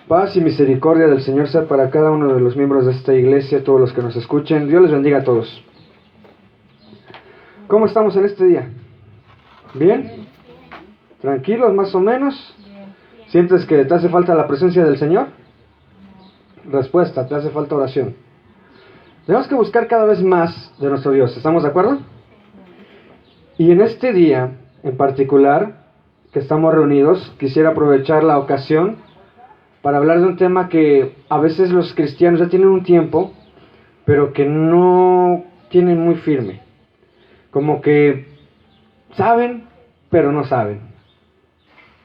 Paz y misericordia del Señor sea para cada uno de los miembros de esta iglesia, todos los que nos escuchen. Dios les bendiga a todos. ¿Cómo estamos en este día? ¿Bien? ¿Tranquilos más o menos? ¿Sientes que te hace falta la presencia del Señor? Respuesta, te hace falta oración. Tenemos que buscar cada vez más de nuestro Dios, ¿estamos de acuerdo? Y en este día, en particular, que estamos reunidos, quisiera aprovechar la ocasión para hablar de un tema que a veces los cristianos ya tienen un tiempo, pero que no tienen muy firme. Como que saben, pero no saben.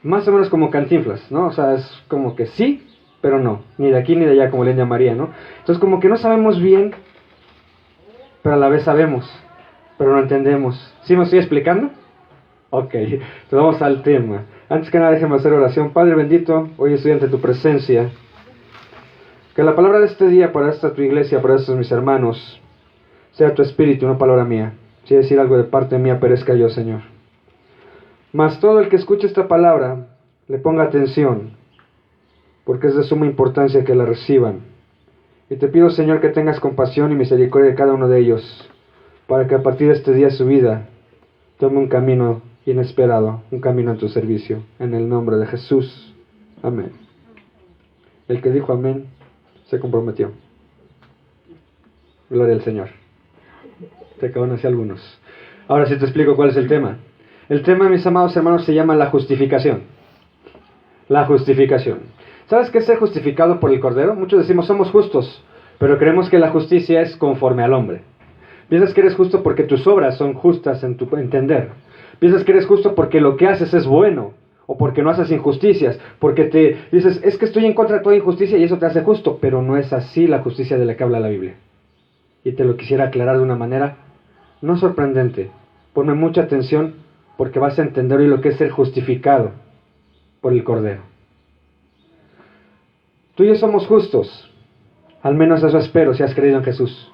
Más o menos como Cantinflas, ¿no? O sea, es como que sí, pero no. Ni de aquí ni de allá, como le llamaría, ¿no? Entonces como que no sabemos bien, pero a la vez sabemos, pero no entendemos. ¿Sí me estoy explicando? Ok, entonces vamos al tema. Antes que nada, déjeme hacer oración. Padre bendito, hoy estoy ante tu presencia. Que la palabra de este día para esta tu iglesia, para estos mis hermanos, sea tu espíritu, no palabra mía. Si decir algo de parte mía, perezca yo, Señor. Mas todo el que escuche esta palabra, le ponga atención, porque es de suma importancia que la reciban. Y te pido, Señor, que tengas compasión y misericordia de cada uno de ellos, para que a partir de este día su vida tome un camino inesperado, un camino en tu servicio, en el nombre de Jesús. Amén. El que dijo amén, se comprometió. Gloria al Señor. Te conocí algunos. Ahora sí te explico cuál es el tema. El tema, mis amados hermanos, se llama la justificación. La justificación. ¿Sabes qué es ser justificado por el Cordero? Muchos decimos somos justos, pero creemos que la justicia es conforme al hombre. Piensas que eres justo porque tus obras son justas en tu entender. Piensas que eres justo porque lo que haces es bueno, o porque no haces injusticias, porque te dices, es que estoy en contra de toda injusticia y eso te hace justo, pero no es así la justicia de la que habla la Biblia. Y te lo quisiera aclarar de una manera no sorprendente. Ponme mucha atención porque vas a entender hoy lo que es ser justificado por el Cordero. Tú y yo somos justos, al menos eso espero si has creído en Jesús.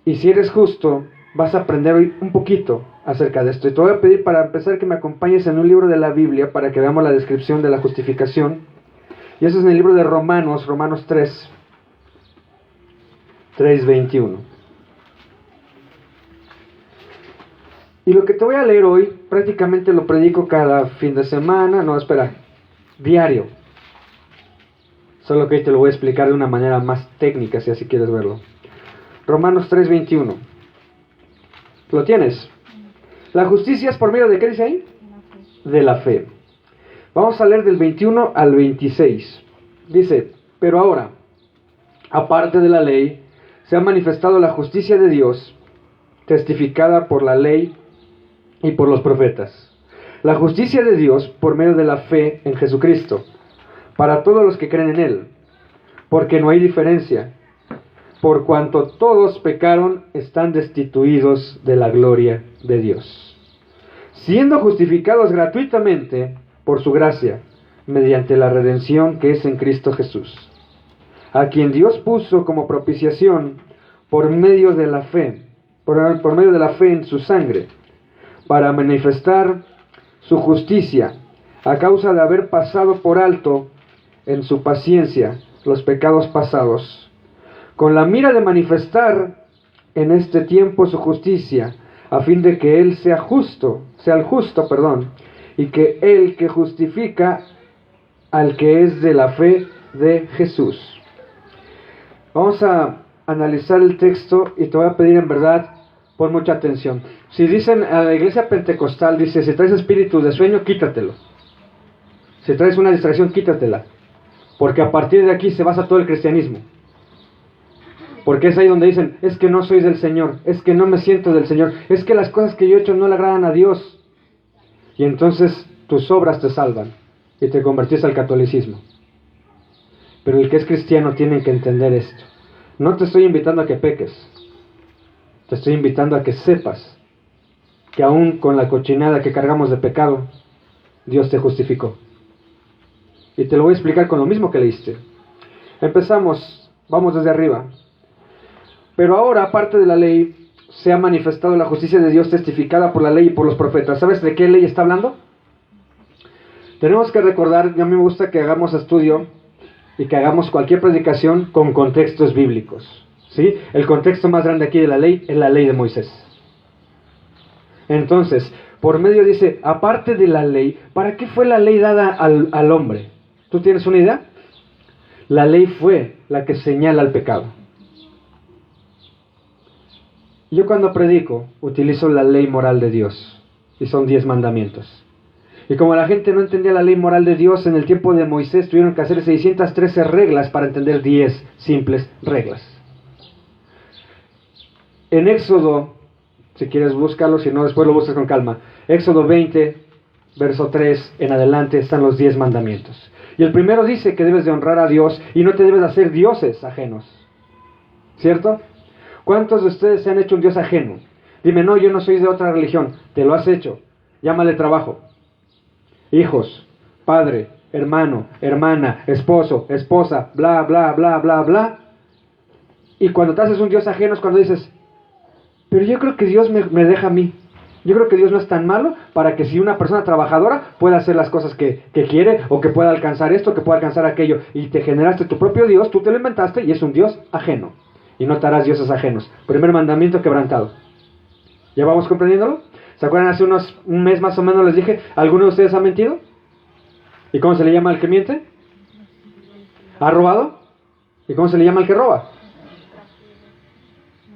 Y si eres justo, vas a aprender hoy un poquito acerca de esto. Y te voy a pedir para empezar que me acompañes en un libro de la Biblia para que veamos la descripción de la justificación. Y eso es en el libro de Romanos 3:21. Y lo que te voy a leer hoy, prácticamente lo predico cada fin de semana, diario. Solo que hoy te lo voy a explicar de una manera más técnica, si así quieres verlo. Romanos 3:21. ¿Lo tienes? La justicia es por medio de ¿qué dice ahí? De la fe. Vamos a leer del 21 al 26. Dice, pero ahora, aparte de la ley, se ha manifestado la justicia de Dios, testificada por la ley y por los profetas. La justicia de Dios por medio de la fe en Jesucristo, para todos los que creen en Él, porque no hay diferencia, por cuanto todos pecaron, están destituidos de la gloria de Dios, siendo justificados gratuitamente por su gracia, mediante la redención que es en Cristo Jesús, a quien Dios puso como propiciación por medio de la fe, por medio de la fe en su sangre, para manifestar su justicia, a causa de haber pasado por alto en su paciencia los pecados pasados, con la mira de manifestar en este tiempo su justicia, a fin de que Él sea el justo, y que Él que justifica al que es de la fe de Jesús. Vamos a analizar el texto y te voy a pedir en verdad, pon mucha atención. Si dicen a la iglesia pentecostal, dice, si traes espíritu de sueño, quítatelo. Si traes una distracción, quítatela. Porque a partir de aquí se basa todo el cristianismo. Porque es ahí donde dicen, es que no soy del Señor, es que no me siento del Señor, es que las cosas que yo he hecho no le agradan a Dios. Y entonces tus obras te salvan y te convertís al catolicismo. Pero el que es cristiano tiene que entender esto. No te estoy invitando a que peques, te estoy invitando a que sepas que aún con la cochinada que cargamos de pecado, Dios te justificó. Y te lo voy a explicar con lo mismo que leíste. Empezamos, vamos desde arriba. Pero ahora, aparte de la ley, se ha manifestado la justicia de Dios testificada por la ley y por los profetas. ¿Sabes de qué ley está hablando? Tenemos que recordar, y a mí me gusta que hagamos estudio y que hagamos cualquier predicación con contextos bíblicos. ¿Sí? El contexto más grande aquí de la ley es la ley de Moisés. Entonces, por medio dice, aparte de la ley, ¿para qué fue la ley dada al hombre? ¿Tú tienes una idea? La ley fue la que señala el pecado. Yo cuando predico, utilizo la ley moral de Dios, y son 10 mandamientos. Y como la gente no entendía la ley moral de Dios, en el tiempo de Moisés tuvieron que hacer 613 reglas para entender 10 simples reglas. En Éxodo, si quieres búscalo, si no después lo buscas con calma. Éxodo 20, verso 3 en adelante están los 10 mandamientos. Y el primero dice que debes de honrar a Dios y no te debes de hacer dioses ajenos. ¿Cierto? ¿Cuántos de ustedes se han hecho un dios ajeno? Dime, no, yo no soy de otra religión. Te lo has hecho. Llámale trabajo. Hijos, padre, hermano, hermana, esposo, esposa, bla, bla, bla, bla, bla. Y cuando te haces un dios ajeno es cuando dices, pero yo creo que Dios me deja a mí. Yo creo que Dios no es tan malo para que si una persona trabajadora pueda hacer las cosas que quiere, o que pueda alcanzar esto, que pueda alcanzar aquello. Y te generaste tu propio Dios, tú te lo inventaste y es un Dios ajeno. Y no te harás dioses ajenos. Primer mandamiento quebrantado. ¿Ya vamos comprendiéndolo? ¿Se acuerdan? Hace un mes más o menos les dije, ¿alguno de ustedes ha mentido? ¿Y cómo se le llama al que miente? ¿Ha robado? ¿Y cómo se le llama al que roba?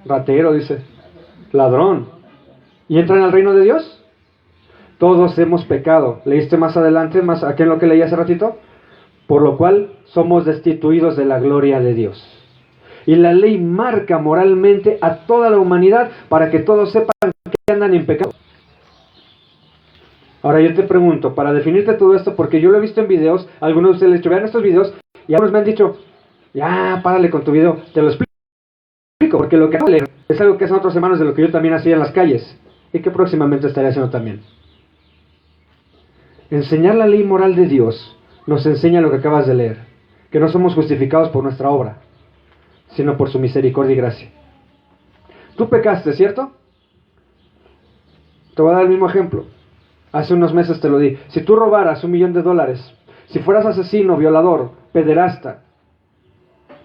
Ratero, dice. Ladrón. ¿Y entran al reino de Dios? Todos hemos pecado. ¿Leíste más adelante, más aquí en lo que leí hace ratito? Por lo cual somos destituidos de la gloria de Dios. Y la ley marca moralmente a toda la humanidad para que todos sepan que andan en pecado. Ahora yo te pregunto, para definirte todo esto, porque yo lo he visto en videos, algunos de ustedes les he dicho, vean estos videos, y algunos me han dicho, ya, párale con tu video, te lo explico, porque lo que acabo de leer es algo que hacen otros hermanos de lo que yo también hacía en las calles, y que próximamente estaré haciendo también. Enseñar la ley moral de Dios nos enseña lo que acabas de leer, que no somos justificados por nuestra obra, sino por su misericordia y gracia. Tú pecaste, ¿cierto? Te voy a dar el mismo ejemplo. Hace unos meses te lo di. Si tú robaras $1,000,000, si fueras asesino, violador, pederasta,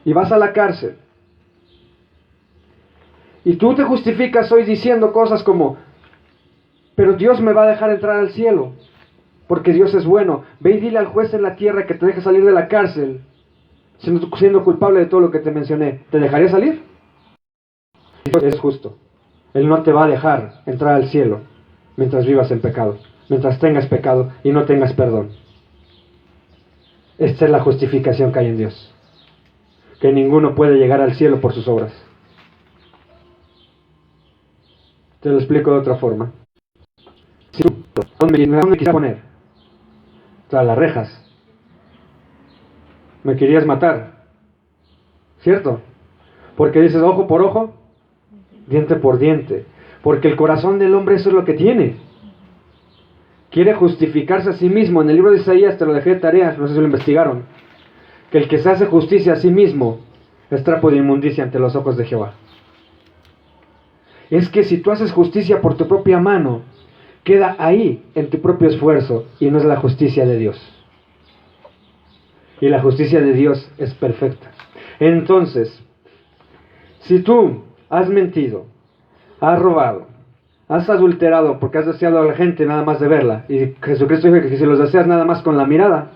y vas a la cárcel, y tú te justificas hoy diciendo cosas como, pero Dios me va a dejar entrar al cielo, porque Dios es bueno. Ve y dile al juez en la tierra que te deje salir de la cárcel, siendo culpable de todo lo que te mencioné. ¿Te dejaría salir? Dios es justo. Él no te va a dejar entrar al cielo mientras vivas en pecado, mientras tengas pecado y no tengas perdón. Esta es la justificación que hay en Dios, que ninguno puede llegar al cielo por sus obras. Te lo explico de otra forma. Si tú, ¿dónde quisieras poner? Tras las rejas. Me querías matar, ¿cierto? Porque dices ojo por ojo, diente por diente. Porque el corazón del hombre eso es lo que tiene. Quiere justificarse a sí mismo. En el libro de Isaías te lo dejé de tarea, no sé si lo investigaron. Que el que se hace justicia a sí mismo es trapo de inmundicia ante los ojos de Jehová. Es que si tú haces justicia por tu propia mano, queda ahí en tu propio esfuerzo y no es la justicia de Dios. Y la justicia de Dios es perfecta. Entonces, si tú has mentido, has robado, has adulterado porque has deseado a la gente nada más de verla, y Jesucristo dijo que si los deseas nada más con la mirada,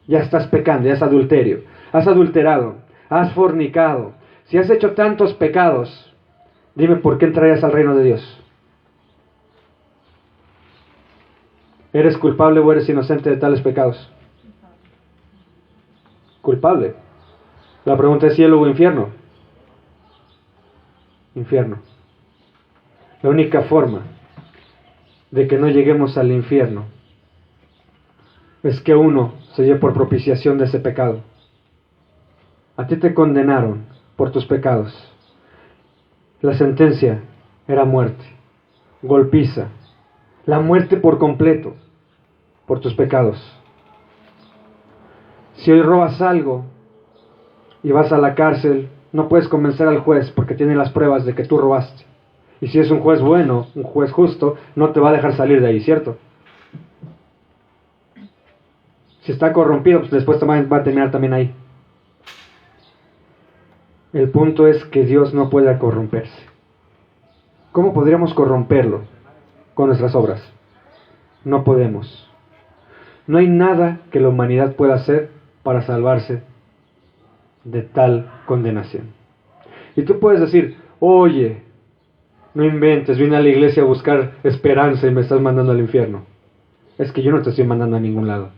ya estás pecando, ya es adulterio. Has adulterado, has fornicado. Si has hecho tantos pecados, dime por qué entrarías al reino de Dios. ¿Eres culpable o eres inocente de tales pecados? Culpable. La pregunta es cielo o infierno. Infierno. La única forma de que no lleguemos al infierno es que uno se dio por propiciación de ese pecado. A ti te condenaron por tus pecados. La sentencia era muerte, golpiza, la muerte por completo por tus pecados. Si hoy robas algo y vas a la cárcel, no puedes convencer al juez porque tiene las pruebas de que tú robaste. Y si es un juez bueno, un juez justo, no te va a dejar salir de ahí, ¿cierto? Si está corrompido, pues después va a terminar también ahí. El punto es que Dios no puede corromperse. ¿Cómo podríamos corromperlo? Con nuestras obras. No podemos. No hay nada que la humanidad pueda hacer para salvarse de tal condenación. Y tú puedes decir, oye, no inventes, vine a la iglesia a buscar esperanza y me estás mandando al infierno. Es que yo no te estoy mandando a ningún lado.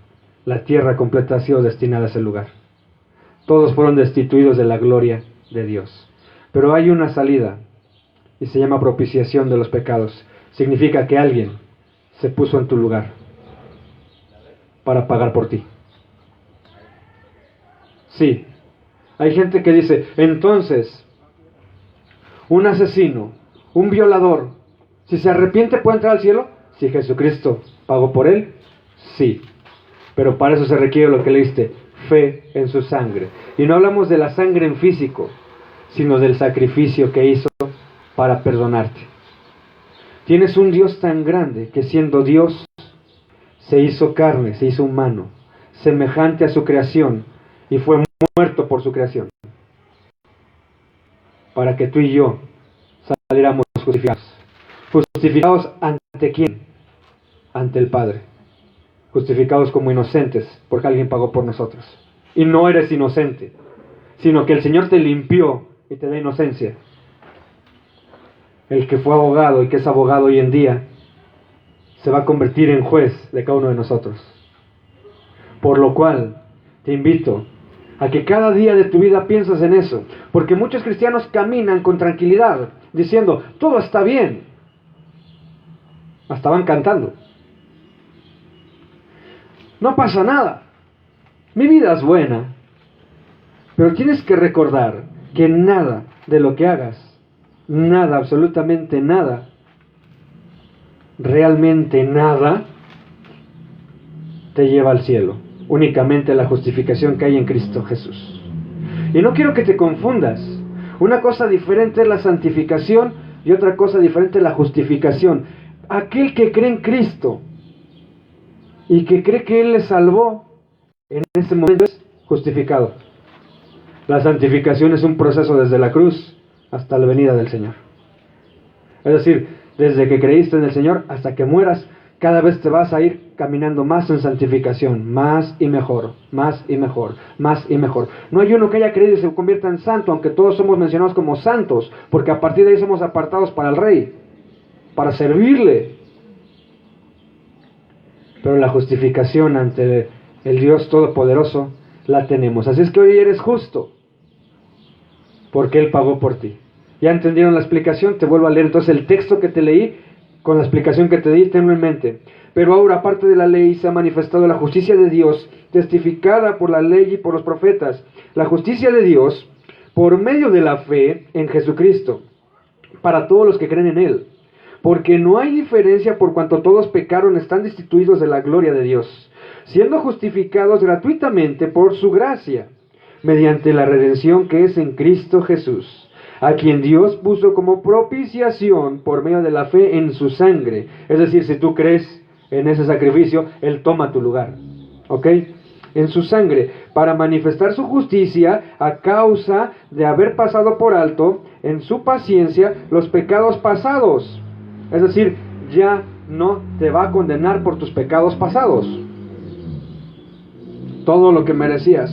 La tierra completa ha sido destinada a ese lugar. Todos fueron destituidos de la gloria de Dios. Pero hay una salida, y se llama propiciación de los pecados. Significa que alguien se puso en tu lugar para pagar por ti. Sí, hay gente que dice, entonces, un asesino, un violador, si se arrepiente puede entrar al cielo. Si Jesucristo pagó por él, sí. Pero para eso se requiere lo que leíste, fe en su sangre. Y no hablamos de la sangre en físico, sino del sacrificio que hizo para perdonarte. Tienes un Dios tan grande que siendo Dios se hizo carne, se hizo humano, semejante a su creación, y fue muerto por su creación, para que tú y yo saliéramos justificados. ¿Justificados ante quién? Ante el Padre. Justificados como inocentes, porque alguien pagó por nosotros. Y no eres inocente, sino que el Señor te limpió y te da inocencia. El que fue abogado y que es abogado hoy en día, se va a convertir en juez de cada uno de nosotros. Por lo cual, te invito a que cada día de tu vida pienses en eso, porque muchos cristianos caminan con tranquilidad, diciendo, todo está bien. Hasta van cantando. No pasa nada. Mi vida es buena. Pero tienes que recordar que nada de lo que hagas, nada, absolutamente nada, realmente nada, te lleva al cielo. Únicamente la justificación que hay en Cristo Jesús. Y no quiero que te confundas. Una cosa diferente es la santificación y otra cosa diferente es la justificación. Aquel que cree en Cristo y que cree que Él le salvó, en ese momento es justificado. La santificación es un proceso desde la cruz hasta la venida del Señor. Es decir, desde que creíste en el Señor hasta que mueras, cada vez te vas a ir caminando más en santificación, más y mejor, más y mejor, más y mejor. No hay uno que haya creído y se convierta en santo, aunque todos somos mencionados como santos, porque a partir de ahí somos apartados para el Rey, para servirle. Pero la justificación ante el Dios Todopoderoso la tenemos. Así es que hoy eres justo, porque Él pagó por ti. ¿Ya entendieron la explicación? Te vuelvo a leer entonces el texto que te leí, con la explicación que te di, tenlo en mente. Pero ahora, aparte de la ley, se ha manifestado la justicia de Dios, testificada por la ley y por los profetas. La justicia de Dios, por medio de la fe en Jesucristo, para todos los que creen en Él. Porque no hay diferencia por cuanto todos pecaron, están destituidos de la gloria de Dios, siendo justificados gratuitamente por su gracia, mediante la redención que es en Cristo Jesús, a quien Dios puso como propiciación por medio de la fe en su sangre. Es decir, si tú crees en ese sacrificio, Él toma tu lugar. ¿Ok? En su sangre, para manifestar su justicia a causa de haber pasado por alto, en su paciencia, los pecados pasados. Es decir, ya no te va a condenar por tus pecados pasados. Todo lo que merecías,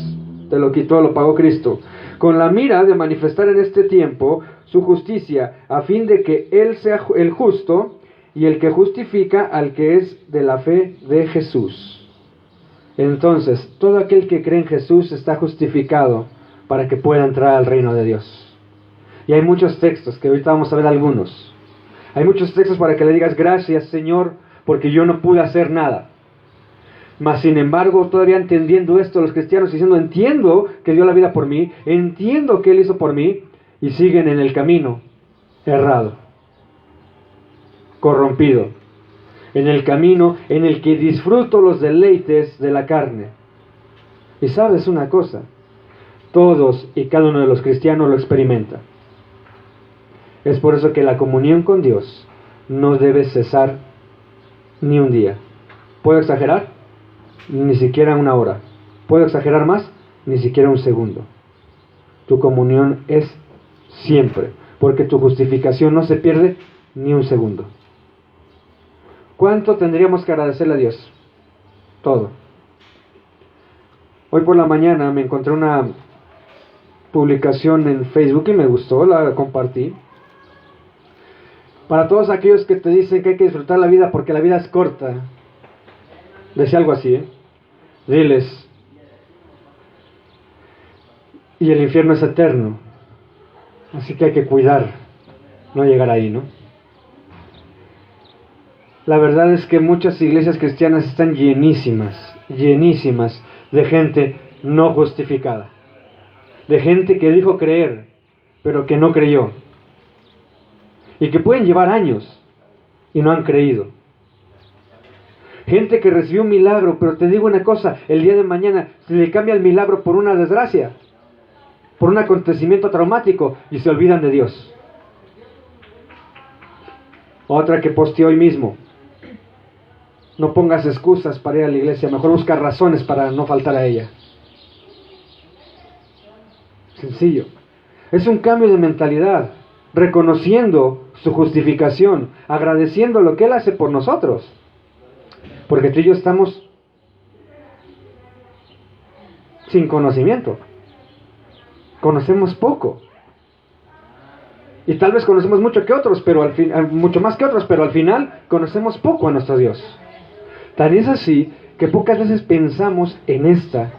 te lo quitó, lo pagó Cristo, con la mira de manifestar en este tiempo su justicia, a fin de que Él sea el justo y el que justifica al que es de la fe de Jesús. Entonces, todo aquel que cree en Jesús está justificado para que pueda entrar al reino de Dios. Y hay muchos textos, que ahorita vamos a ver algunos. Hay muchos textos para que le digas, gracias Señor, porque yo no pude hacer nada. Mas sin embargo, todavía entendiendo esto, los cristianos diciendo, entiendo que dio la vida por mí, entiendo que Él hizo por mí, y siguen en el camino errado, corrompido, en el camino en el que disfruto los deleites de la carne. Y sabes una cosa, todos y cada uno de los cristianos lo experimentan. Es por eso que la comunión con Dios no debe cesar ni un día. ¿Puedo exagerar? Ni siquiera una hora. ¿Puedo exagerar más? Ni siquiera un segundo. Tu comunión es siempre, porque tu justificación no se pierde ni un segundo. ¿Cuánto tendríamos que agradecerle a Dios? Todo. Hoy por la mañana me encontré una publicación en Facebook y me gustó, la compartí. Para todos aquellos que te dicen que hay que disfrutar la vida porque la vida es corta, decía algo así, diles, y el infierno es eterno, así que hay que cuidar, no llegar ahí, ¿no? La verdad es que muchas iglesias cristianas están llenísimas de gente no justificada, de gente que dijo creer, pero que no creyó, y que pueden llevar años y no han creído. Gente que recibió un milagro, pero te digo una cosa, el día de mañana se le cambia el milagro por una desgracia, por un acontecimiento traumático, y se olvidan de Dios. Otra que posteó hoy mismo: no pongas excusas para ir a la iglesia, mejor busca razones para no faltar a ella. Sencillo. Es un cambio de mentalidad, reconociendo su justificación, agradeciendo lo que Él hace por nosotros. Porque tú y yo estamos sin conocimiento. Conocemos poco. Y tal vez conocemos mucho que otros, pero mucho más que otros, pero al final conocemos poco a nuestro Dios. Tan es así que pocas veces pensamos en esta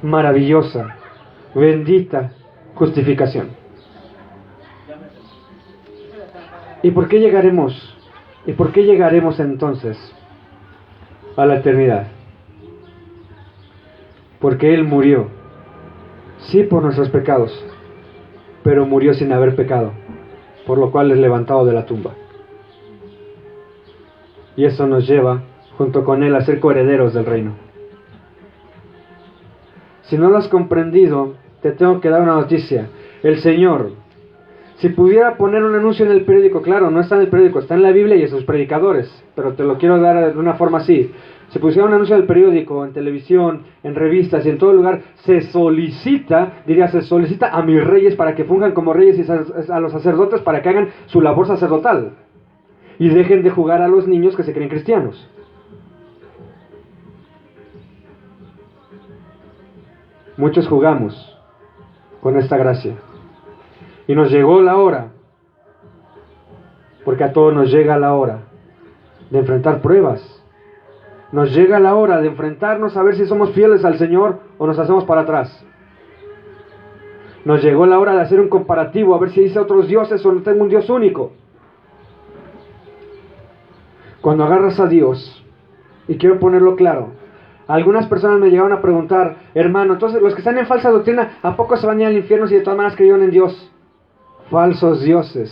maravillosa, bendita justificación. ¿Y por qué llegaremos? ¿Y por qué llegaremos entonces a la eternidad? Porque Él murió, sí, por nuestros pecados, pero murió sin haber pecado, por lo cual es levantado de la tumba. Y eso nos lleva, junto con Él, a ser coherederos del reino. Si no lo has comprendido, te tengo que dar una noticia. El Señor, si pudiera poner un anuncio en el periódico, claro, no está en el periódico, está en la Biblia y en sus predicadores, pero te lo quiero dar de una forma así. Si pusiera un anuncio en el periódico, en televisión, en revistas y en todo lugar, se solicita a mis reyes para que funjan como reyes y a los sacerdotes para que hagan su labor sacerdotal y dejen de jugar a los niños que se creen cristianos. Muchos jugamos con esta gracia. Y nos llegó la hora, porque a todos nos llega la hora de enfrentar pruebas. Nos llega la hora de enfrentarnos a ver si somos fieles al Señor o nos hacemos para atrás. Nos llegó la hora de hacer un comparativo, a ver si dice otros dioses o no tengo un Dios único. Cuando agarras a Dios, y quiero ponerlo claro, algunas personas me llegaron a preguntar: hermano, entonces los que están en falsa doctrina, ¿a poco se van a ir al infierno si de todas maneras creyeron en Dios? Falsos dioses.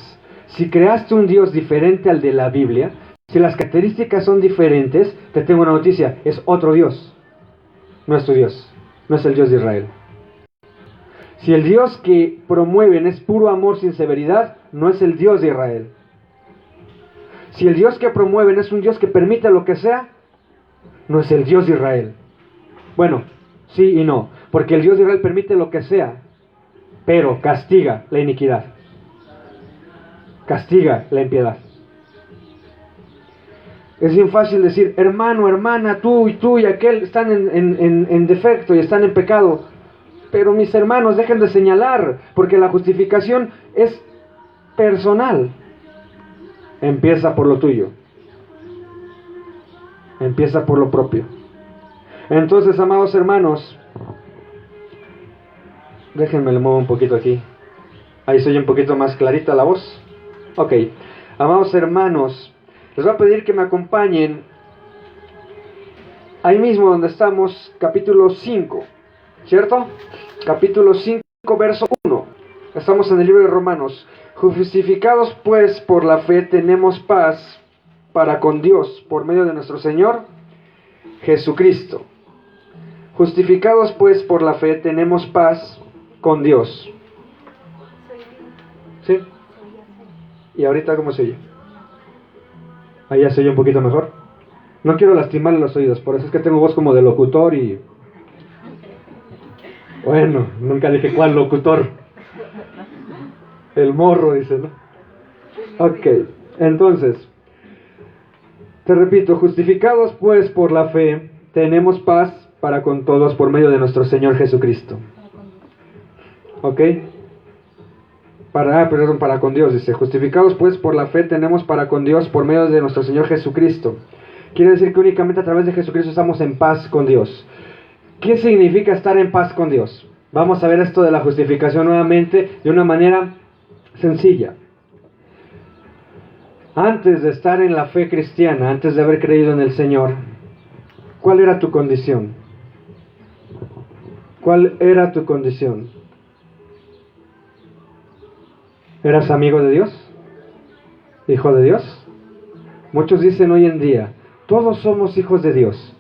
Si creaste un Dios diferente al de la Biblia, si las características son diferentes, te tengo una noticia: es otro Dios. No es tu Dios, no es el Dios de Israel. Si el Dios que promueven es puro amor sin severidad, no es el Dios de Israel. Si el Dios que promueven es un Dios que permite lo que sea, no es el Dios de Israel. Bueno, sí y no, porque el Dios de Israel permite lo que sea, pero castiga la iniquidad, castiga la impiedad. Es bien fácil decir: hermano, hermana, tú y aquel están en defecto y están en pecado. Pero mis hermanos, dejen de señalar, porque la justificación es personal. Empieza por lo tuyo. Empieza por lo propio. Entonces, amados hermanos, déjenme le muevo un poquito aquí. Ahí soy un poquito más clarita la voz. Ok. Amados hermanos, les voy a pedir que me acompañen ahí mismo donde estamos, capítulo 5, ¿cierto? Capítulo 5, verso 1. Estamos en el libro de Romanos. Justificados pues por la fe tenemos paz para con Dios por medio de nuestro Señor Jesucristo. Justificados pues por la fe tenemos paz con Dios. ¿Sí? ¿Y ahorita cómo se oye? Ahí ya se oye un poquito mejor. No quiero lastimarle los oídos, por eso es que tengo voz como de locutor y... Bueno, nunca dije cuál locutor. El morro, dice, ¿no? Ok, entonces, te repito, justificados pues por la fe, tenemos paz para con todos por medio de nuestro Señor Jesucristo. ¿Ok? Para con Dios, dice, justificados pues por la fe tenemos para con Dios por medio de nuestro Señor Jesucristo. Quiere decir que únicamente a través de Jesucristo estamos en paz con Dios. ¿Qué significa estar en paz con Dios? Vamos a ver esto de la justificación nuevamente de una manera sencilla. Antes de estar en la fe cristiana, antes de haber creído en el Señor, ¿cuál era tu condición? ¿Cuál era tu condición? ¿Eras amigo de Dios? ¿Hijo de Dios? Muchos dicen hoy en día, todos somos hijos de Dios.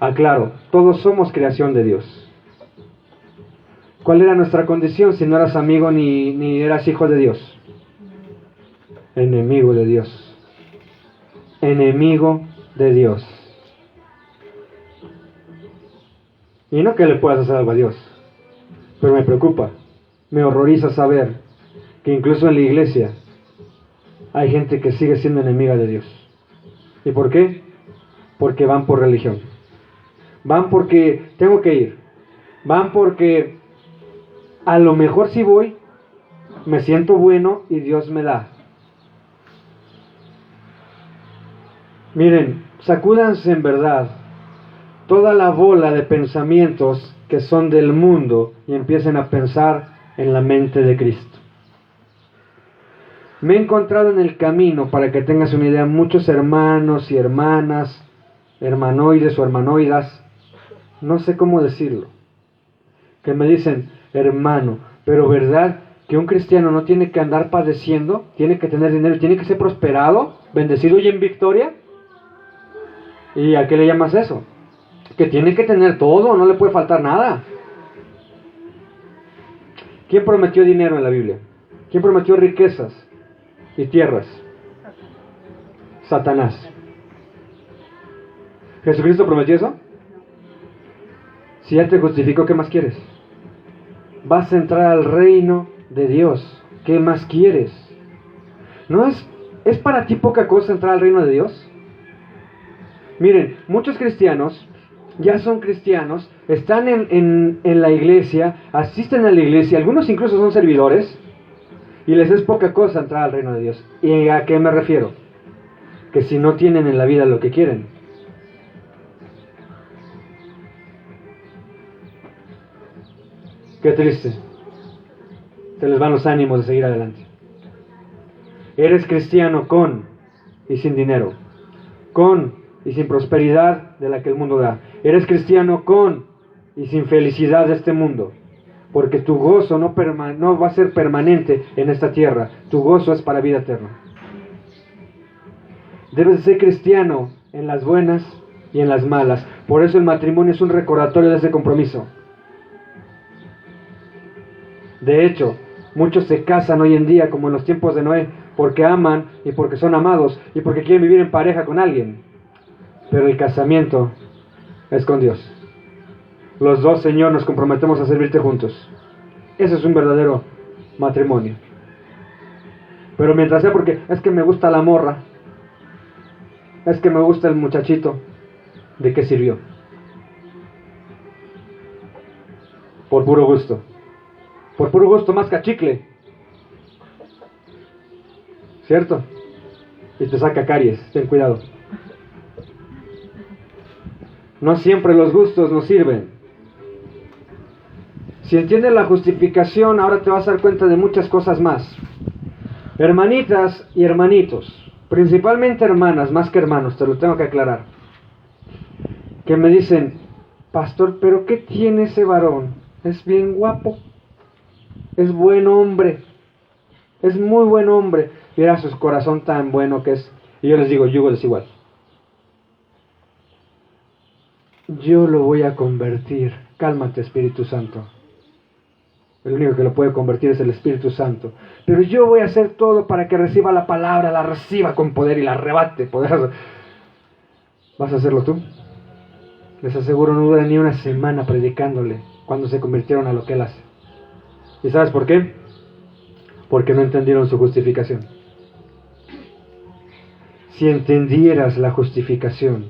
Aclaro, todos somos creación de Dios. ¿Cuál era nuestra condición si no eras amigo ni eras hijo de Dios? Enemigo de Dios. Enemigo de Dios. Y no que le puedas hacer algo a Dios, pero me preocupa, me horroriza saber que incluso en la iglesia hay gente que sigue siendo enemiga de Dios. ¿Y por qué? Porque van por religión. Van porque tengo que ir. Van porque a lo mejor si voy, me siento bueno y Dios me da. Miren, sacúdanse en verdad toda la bola de pensamientos que son del mundo y empiecen a pensar en la mente de Cristo. Me he encontrado en el camino, para que tengas una idea, muchos hermanos y hermanas, hermanoides o hermanoidas, no sé cómo decirlo, que me dicen, hermano, pero ¿verdad que un cristiano no tiene que andar padeciendo? Tiene que tener dinero, tiene que ser prosperado, bendecido y en victoria. ¿Y a qué le llamas eso? Que tiene que tener todo, no le puede faltar nada. ¿Quién prometió dinero en la Biblia? ¿Quién prometió riquezas y tierras? Satanás. ¿Jesucristo prometió eso? Si ya te justificó, ¿qué más quieres? Vas a entrar al reino de Dios. ¿Qué más quieres? ¿No es para ti poca cosa entrar al reino de Dios? Miren, muchos cristianos ya son cristianos, están en la iglesia, asisten a la iglesia, algunos incluso son servidores, y les es poca cosa entrar al reino de Dios. ¿Y a qué me refiero? Que si no tienen en la vida lo que quieren. Qué triste. Se les van los ánimos de seguir adelante. Eres cristiano con y sin dinero, con y sin prosperidad de la que el mundo da. Eres cristiano con y sin felicidad de este mundo, porque tu gozo no va a ser permanente en esta tierra. Tu gozo es para vida eterna. Debes ser cristiano en las buenas y en las malas. Por eso el matrimonio es un recordatorio de ese compromiso. De hecho, muchos se casan hoy en día, como en los tiempos de Noé, porque aman y porque son amados y porque quieren vivir en pareja con alguien. Pero el casamiento es con Dios. Los dos, Señor, nos comprometemos a servirte juntos. Eso es un verdadero matrimonio. Pero mientras sea porque es que me gusta la morra, es que me gusta el muchachito, ¿de qué sirvió? Por puro gusto. Por puro gusto más cachicle. ¿Cierto? Y te saca caries, ten cuidado. No siempre los gustos nos sirven. Si entiendes la justificación, ahora te vas a dar cuenta de muchas cosas más. Hermanitas y hermanitos, principalmente hermanas, más que hermanos, te lo tengo que aclarar, que me dicen, pastor, ¿pero qué tiene ese varón? Es bien guapo, es buen hombre, es muy buen hombre, mira su corazón tan bueno que es. Y yo les digo, yugo desigual. Yo lo voy a convertir. Cálmate, Espíritu Santo. El único que lo puede convertir es el Espíritu Santo. Pero yo voy a hacer todo para que reciba la palabra, la reciba con poder y la arrebate poder. ¿Vas a hacerlo tú? Les aseguro, no dura ni una semana predicándole cuando se convirtieron a lo que él hace. ¿Y sabes por qué? Porque no entendieron su justificación. Si entendieras la justificación,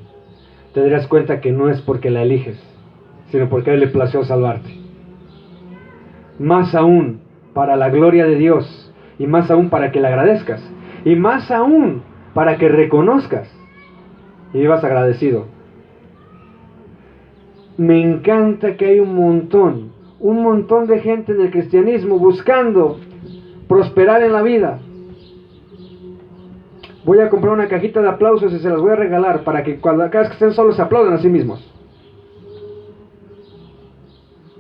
te darías cuenta que no es porque la eliges, sino porque a él le plació salvarte. Más aún para la gloria de Dios, y más aún para que le agradezcas, y más aún para que reconozcas y vivas agradecido. Me encanta que hay un montón de gente en el cristianismo buscando prosperar en la vida. Voy a comprar una cajita de aplausos y se las voy a regalar para que cada vez que estén solos se aplaudan a sí mismos.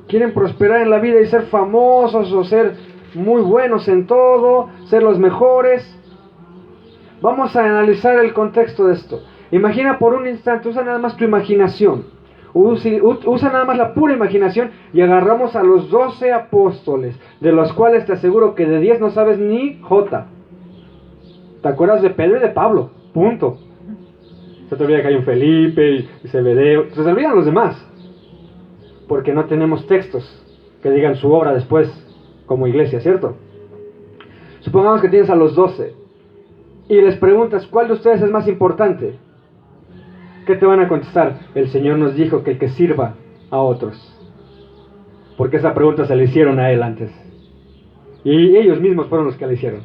Quieren prosperar en la vida y ser famosos o ser muy buenos en todo, ser los mejores. Vamos a analizar el contexto de esto. Imagina por un instante, usa nada más tu imaginación. Usa nada más la pura imaginación y agarramos a los 12 apóstoles, de los cuales te aseguro que de 10 no sabes ni J. ¿Te acuerdas de Pedro y de Pablo? Punto. Se te olvida que hay un Felipe y Zebedeo. Se te olvidan los demás. Porque no tenemos textos que digan su obra después como iglesia, ¿cierto? Supongamos que tienes a los 12 y les preguntas, ¿cuál de ustedes es más importante? ¿Qué te van a contestar? El Señor nos dijo que el que sirva a otros. Porque esa pregunta se le hicieron a él antes. Y ellos mismos fueron los que la hicieron.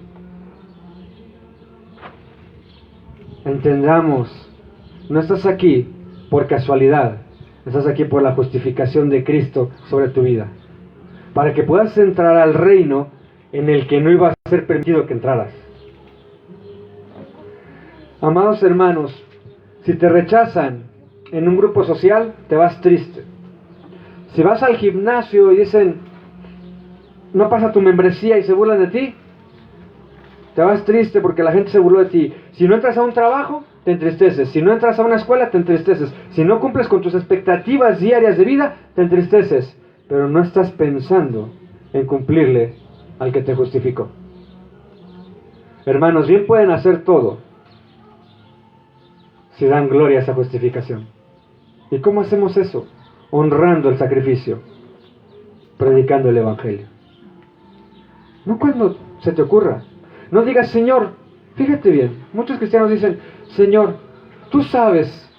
Entendamos, no estás aquí por casualidad. Estás aquí por la justificación de Cristo sobre tu vida. Para que puedas entrar al reino en el que no iba a ser permitido que entraras. Amados hermanos, si te rechazan en un grupo social, te vas triste. Si vas al gimnasio y dicen, no pasa tu membresía y se burlan de ti, te vas triste porque la gente se burló de ti. Si no entras a un trabajo, te entristeces. Si no entras a una escuela, te entristeces. Si no cumples con tus expectativas diarias de vida, te entristeces. Pero no estás pensando en cumplirle al que te justificó. Hermanos, bien pueden hacer todo si dan gloria a esa justificación. ¿Y cómo hacemos eso? Honrando el sacrificio, predicando el Evangelio. No cuando se te ocurra. No digas, Señor, fíjate bien, muchos cristianos dicen, Señor, tú sabes,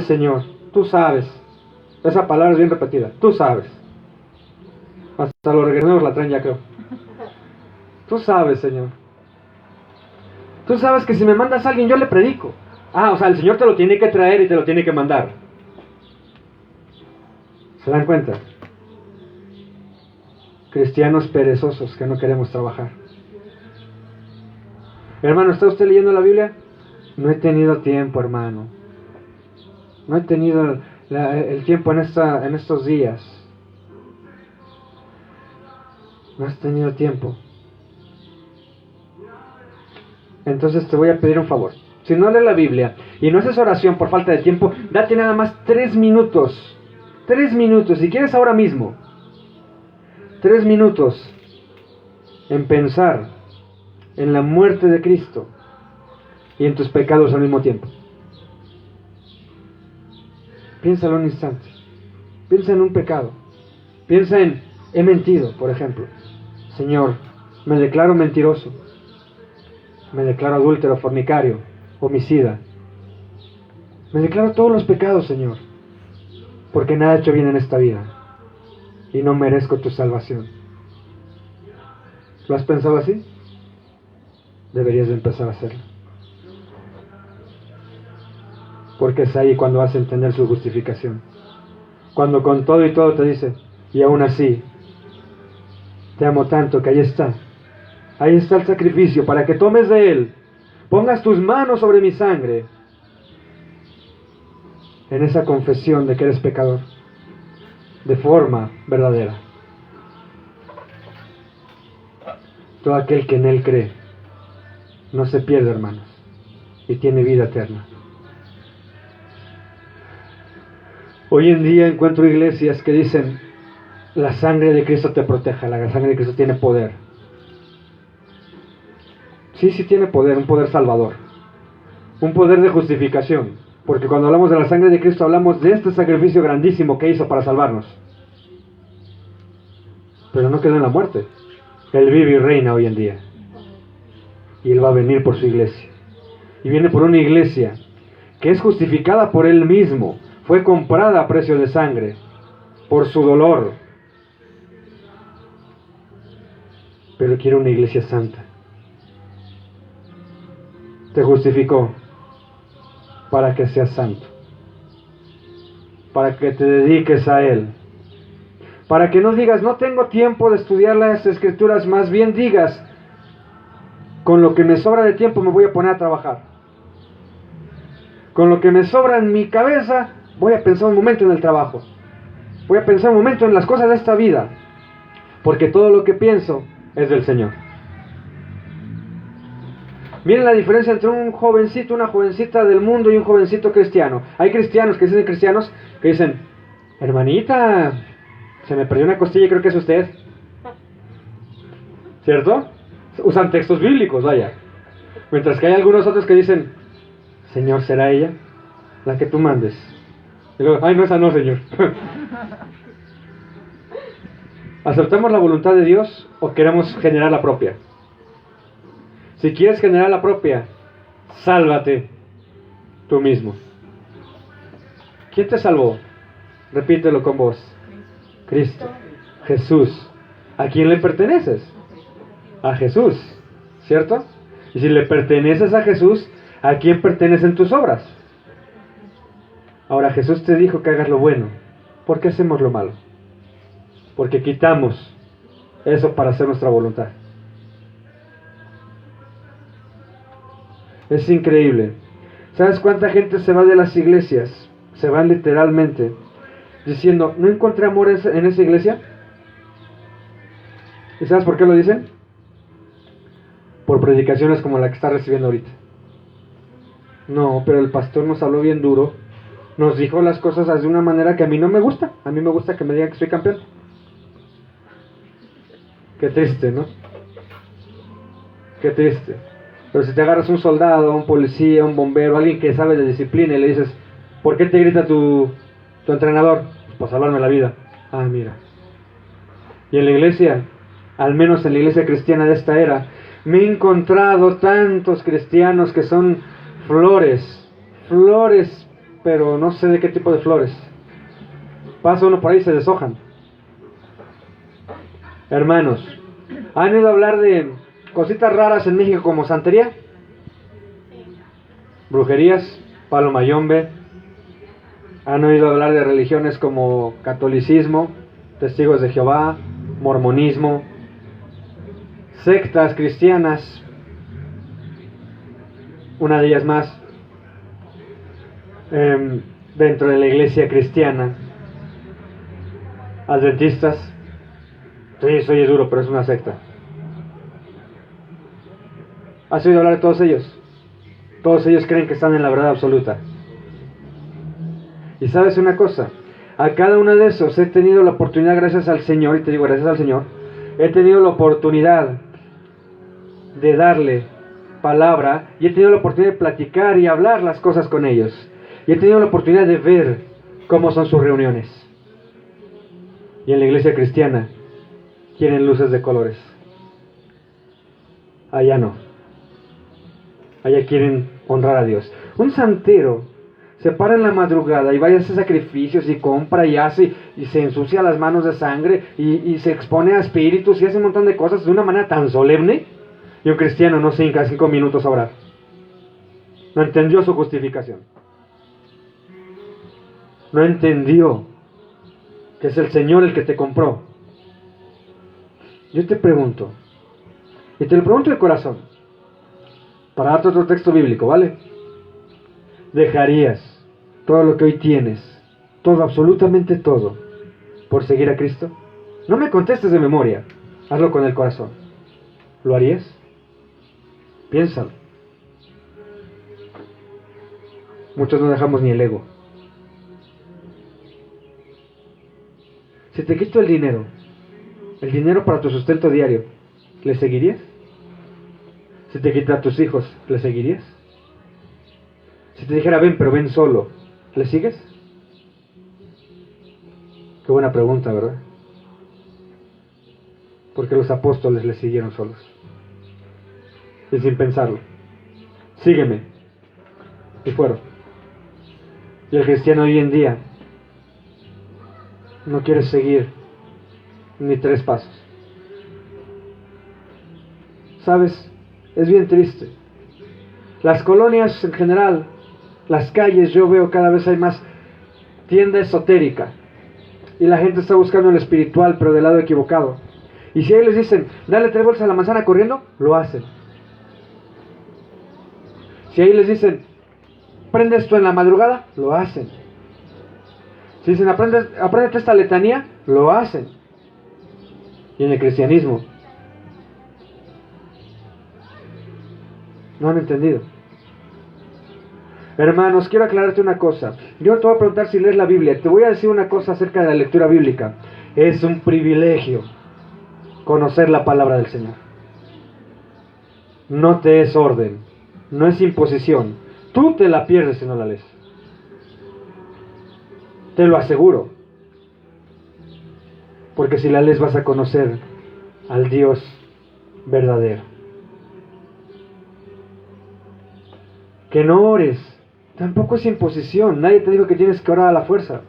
Señor, tú sabes. Esa palabra es bien repetida, tú sabes. Hasta los regresados la traen ya, creo. Tú sabes, Señor. Tú sabes que si me mandas a alguien, yo le predico. O sea, el Señor te lo tiene que traer y te lo tiene que mandar. ¿Se dan cuenta? Cristianos perezosos que no queremos trabajar. Hermano, ¿está usted leyendo la Biblia? No he tenido tiempo, hermano. No he tenido el tiempo en estos días. No has tenido tiempo. Entonces te voy a pedir un favor. Si no lees la Biblia y no haces oración por falta de tiempo, date nada más 3 minutos. 3 minutos, si quieres ahora mismo. 3 minutos en pensar en la muerte de Cristo y en tus pecados al mismo tiempo. Piénsalo un instante. Piensa en un pecado. Piensa en, he mentido, por ejemplo. Señor, me declaro mentiroso. Me declaro adúltero, fornicario, homicida. Me declaro todos los pecados, Señor, porque nada he hecho bien en esta vida y no merezco tu salvación. ¿Lo has pensado así? Deberías de empezar a hacerlo. Porque es ahí cuando vas a entender su justificación. Cuando con todo y todo te dice, y aún así, te amo tanto que ahí está. Ahí está el sacrificio para que tomes de él, pongas tus manos sobre mi sangre, en esa confesión de que eres pecador, de forma verdadera. Todo aquel que en él cree, no se pierde, hermanos, y tiene vida eterna. Hoy en día encuentro iglesias que dicen, la sangre de Cristo te proteja, la sangre de Cristo tiene poder. Sí, sí tiene poder, un poder salvador, un poder de justificación, porque cuando hablamos de la sangre de Cristo hablamos de este sacrificio grandísimo que hizo para salvarnos. Pero no quedó en la muerte. Él vive y reina hoy en día. Y Él va a venir por su iglesia. Y viene por una iglesia que es justificada por Él mismo. Fue comprada a precio de sangre por su dolor. Pero quiere una iglesia santa. Te justificó para que seas santo. Para que te dediques a Él. Para que no digas, no tengo tiempo de estudiar las Escrituras, más bien digas, con lo que me sobra de tiempo me voy a poner a trabajar. Con lo que me sobra en mi cabeza, voy a pensar un momento en el trabajo. Voy a pensar un momento en las cosas de esta vida. Porque todo lo que pienso es del Señor. Miren la diferencia entre un jovencito, una jovencita del mundo y un jovencito cristiano. Hay cristianos que dicen cristianos que dicen, hermanita, se me perdió una costilla y creo que es usted. ¿Cierto? Usan textos bíblicos, vaya. Mientras que hay algunos otros que dicen, Señor, ¿será ella la que tú mandes? Y luego, ay, no, esa no, Señor. ¿Aceptamos la voluntad de Dios o queremos generar la propia? Si quieres generar la propia, sálvate tú mismo. ¿Quién te salvó? Repítelo con voz. Cristo, Jesús. ¿A quién le perteneces? A Jesús, ¿cierto? Y si le perteneces a Jesús, ¿a quién pertenecen tus obras? Ahora Jesús te dijo que hagas lo bueno. ¿Por qué hacemos lo malo? Porque quitamos eso para hacer nuestra voluntad. Es increíble. ¿Sabes cuánta gente se va de las iglesias? Se van literalmente diciendo, no encontré amor en esa iglesia. ¿Y sabes por qué lo dicen? Por predicaciones como la que está recibiendo ahorita. No, pero el pastor nos habló bien duro. Nos dijo las cosas de una manera que a mí no me gusta. A mí me gusta que me digan que soy campeón. Qué triste, ¿no? Qué triste. Pero si te agarras un soldado, un policía, un bombero, alguien que sabe de disciplina y le dices, ¿por qué te grita tu entrenador? Pues salvarme la vida. Ah, mira. Y en la iglesia, al menos en la iglesia cristiana de esta era, me he encontrado tantos cristianos que son flores, pero no sé de qué tipo de flores. Pasa uno por ahí y se deshojan. Hermanos, ¿han oído hablar de cositas raras en México como santería? Brujerías, palo mayombe. ¿Han oído hablar de religiones como catolicismo, testigos de Jehová, mormonismo, sectas cristianas? Una de ellas más, dentro de la iglesia cristiana, adventistas. Sí, soy duro, pero es una secta. ¿Has oído hablar de todos ellos? Todos ellos creen que están en la verdad absoluta. Y sabes una cosa, a cada uno de esos he tenido la oportunidad, gracias al Señor, y te digo gracias al Señor, he tenido la oportunidad de darle palabra, y he tenido la oportunidad de platicar y hablar las cosas con ellos, y he tenido la oportunidad de ver cómo son sus reuniones. Y en la iglesia cristiana quieren luces de colores. Allá no. Allá quieren honrar a Dios. Un santero se para en la madrugada y vaya a hacer sacrificios y compra y hace y se ensucia las manos de sangre y se expone a espíritus y hace un montón de cosas de una manera tan solemne, y un cristiano no se hinca 5 minutos a orar. No entendió su justificación. No entendió que es el Señor el que te compró. Yo te pregunto, y te lo pregunto de corazón, para darte otro texto bíblico, ¿vale? ¿Dejarías todo lo que hoy tienes, todo, absolutamente todo, por seguir a Cristo? No me contestes de memoria, hazlo con el corazón. ¿Lo harías? Piénsalo. Muchos no dejamos ni el ego. Si te quito el dinero para tu sustento diario, ¿le seguirías? Si te quita a tus hijos, ¿le seguirías? Si te dijera, ven, pero ven solo, ¿le sigues? Qué buena pregunta, ¿verdad? Porque los apóstoles le siguieron solos. Y sin pensarlo. Sígueme. Y fueron. Y el cristiano hoy en día no quiere seguir ni 3 pasos. ¿Sabes? Es bien triste. Las colonias en general, las calles, yo veo cada vez hay más tienda esotérica. Y la gente está buscando lo espiritual, pero del lado equivocado. Y si ahí les dicen, dale 3 vueltas a la manzana corriendo, lo hacen. Si ahí les dicen, prende esto en la madrugada, lo hacen. Si dicen, apréndete esta letanía, lo hacen. Y en el cristianismo, no han entendido. Hermanos, quiero aclararte una cosa. Yo te voy a preguntar si lees la Biblia. Te voy a decir una cosa acerca de la lectura bíblica. Es un privilegio conocer la palabra del Señor. No te es orden, no es imposición. Tú te la pierdes si no la lees. Te lo aseguro. Porque si la lees vas a conocer al Dios verdadero. Que no ores, tampoco es imposición. Nadie te dijo que tienes que orar a la fuerza.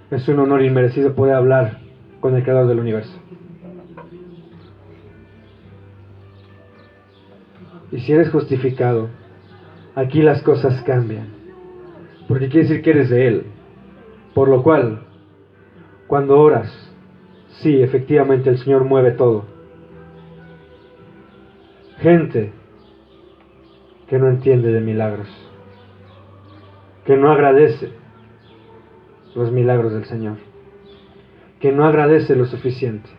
Es un honor inmerecido poder hablar con el Creador del universo. Y si eres justificado, aquí las cosas cambian. Porque quiere decir que eres de Él. Por lo cual, cuando oras, sí, efectivamente el Señor mueve todo. Gente que no entiende de milagros, que no agradece los milagros del Señor, que no agradece lo suficiente.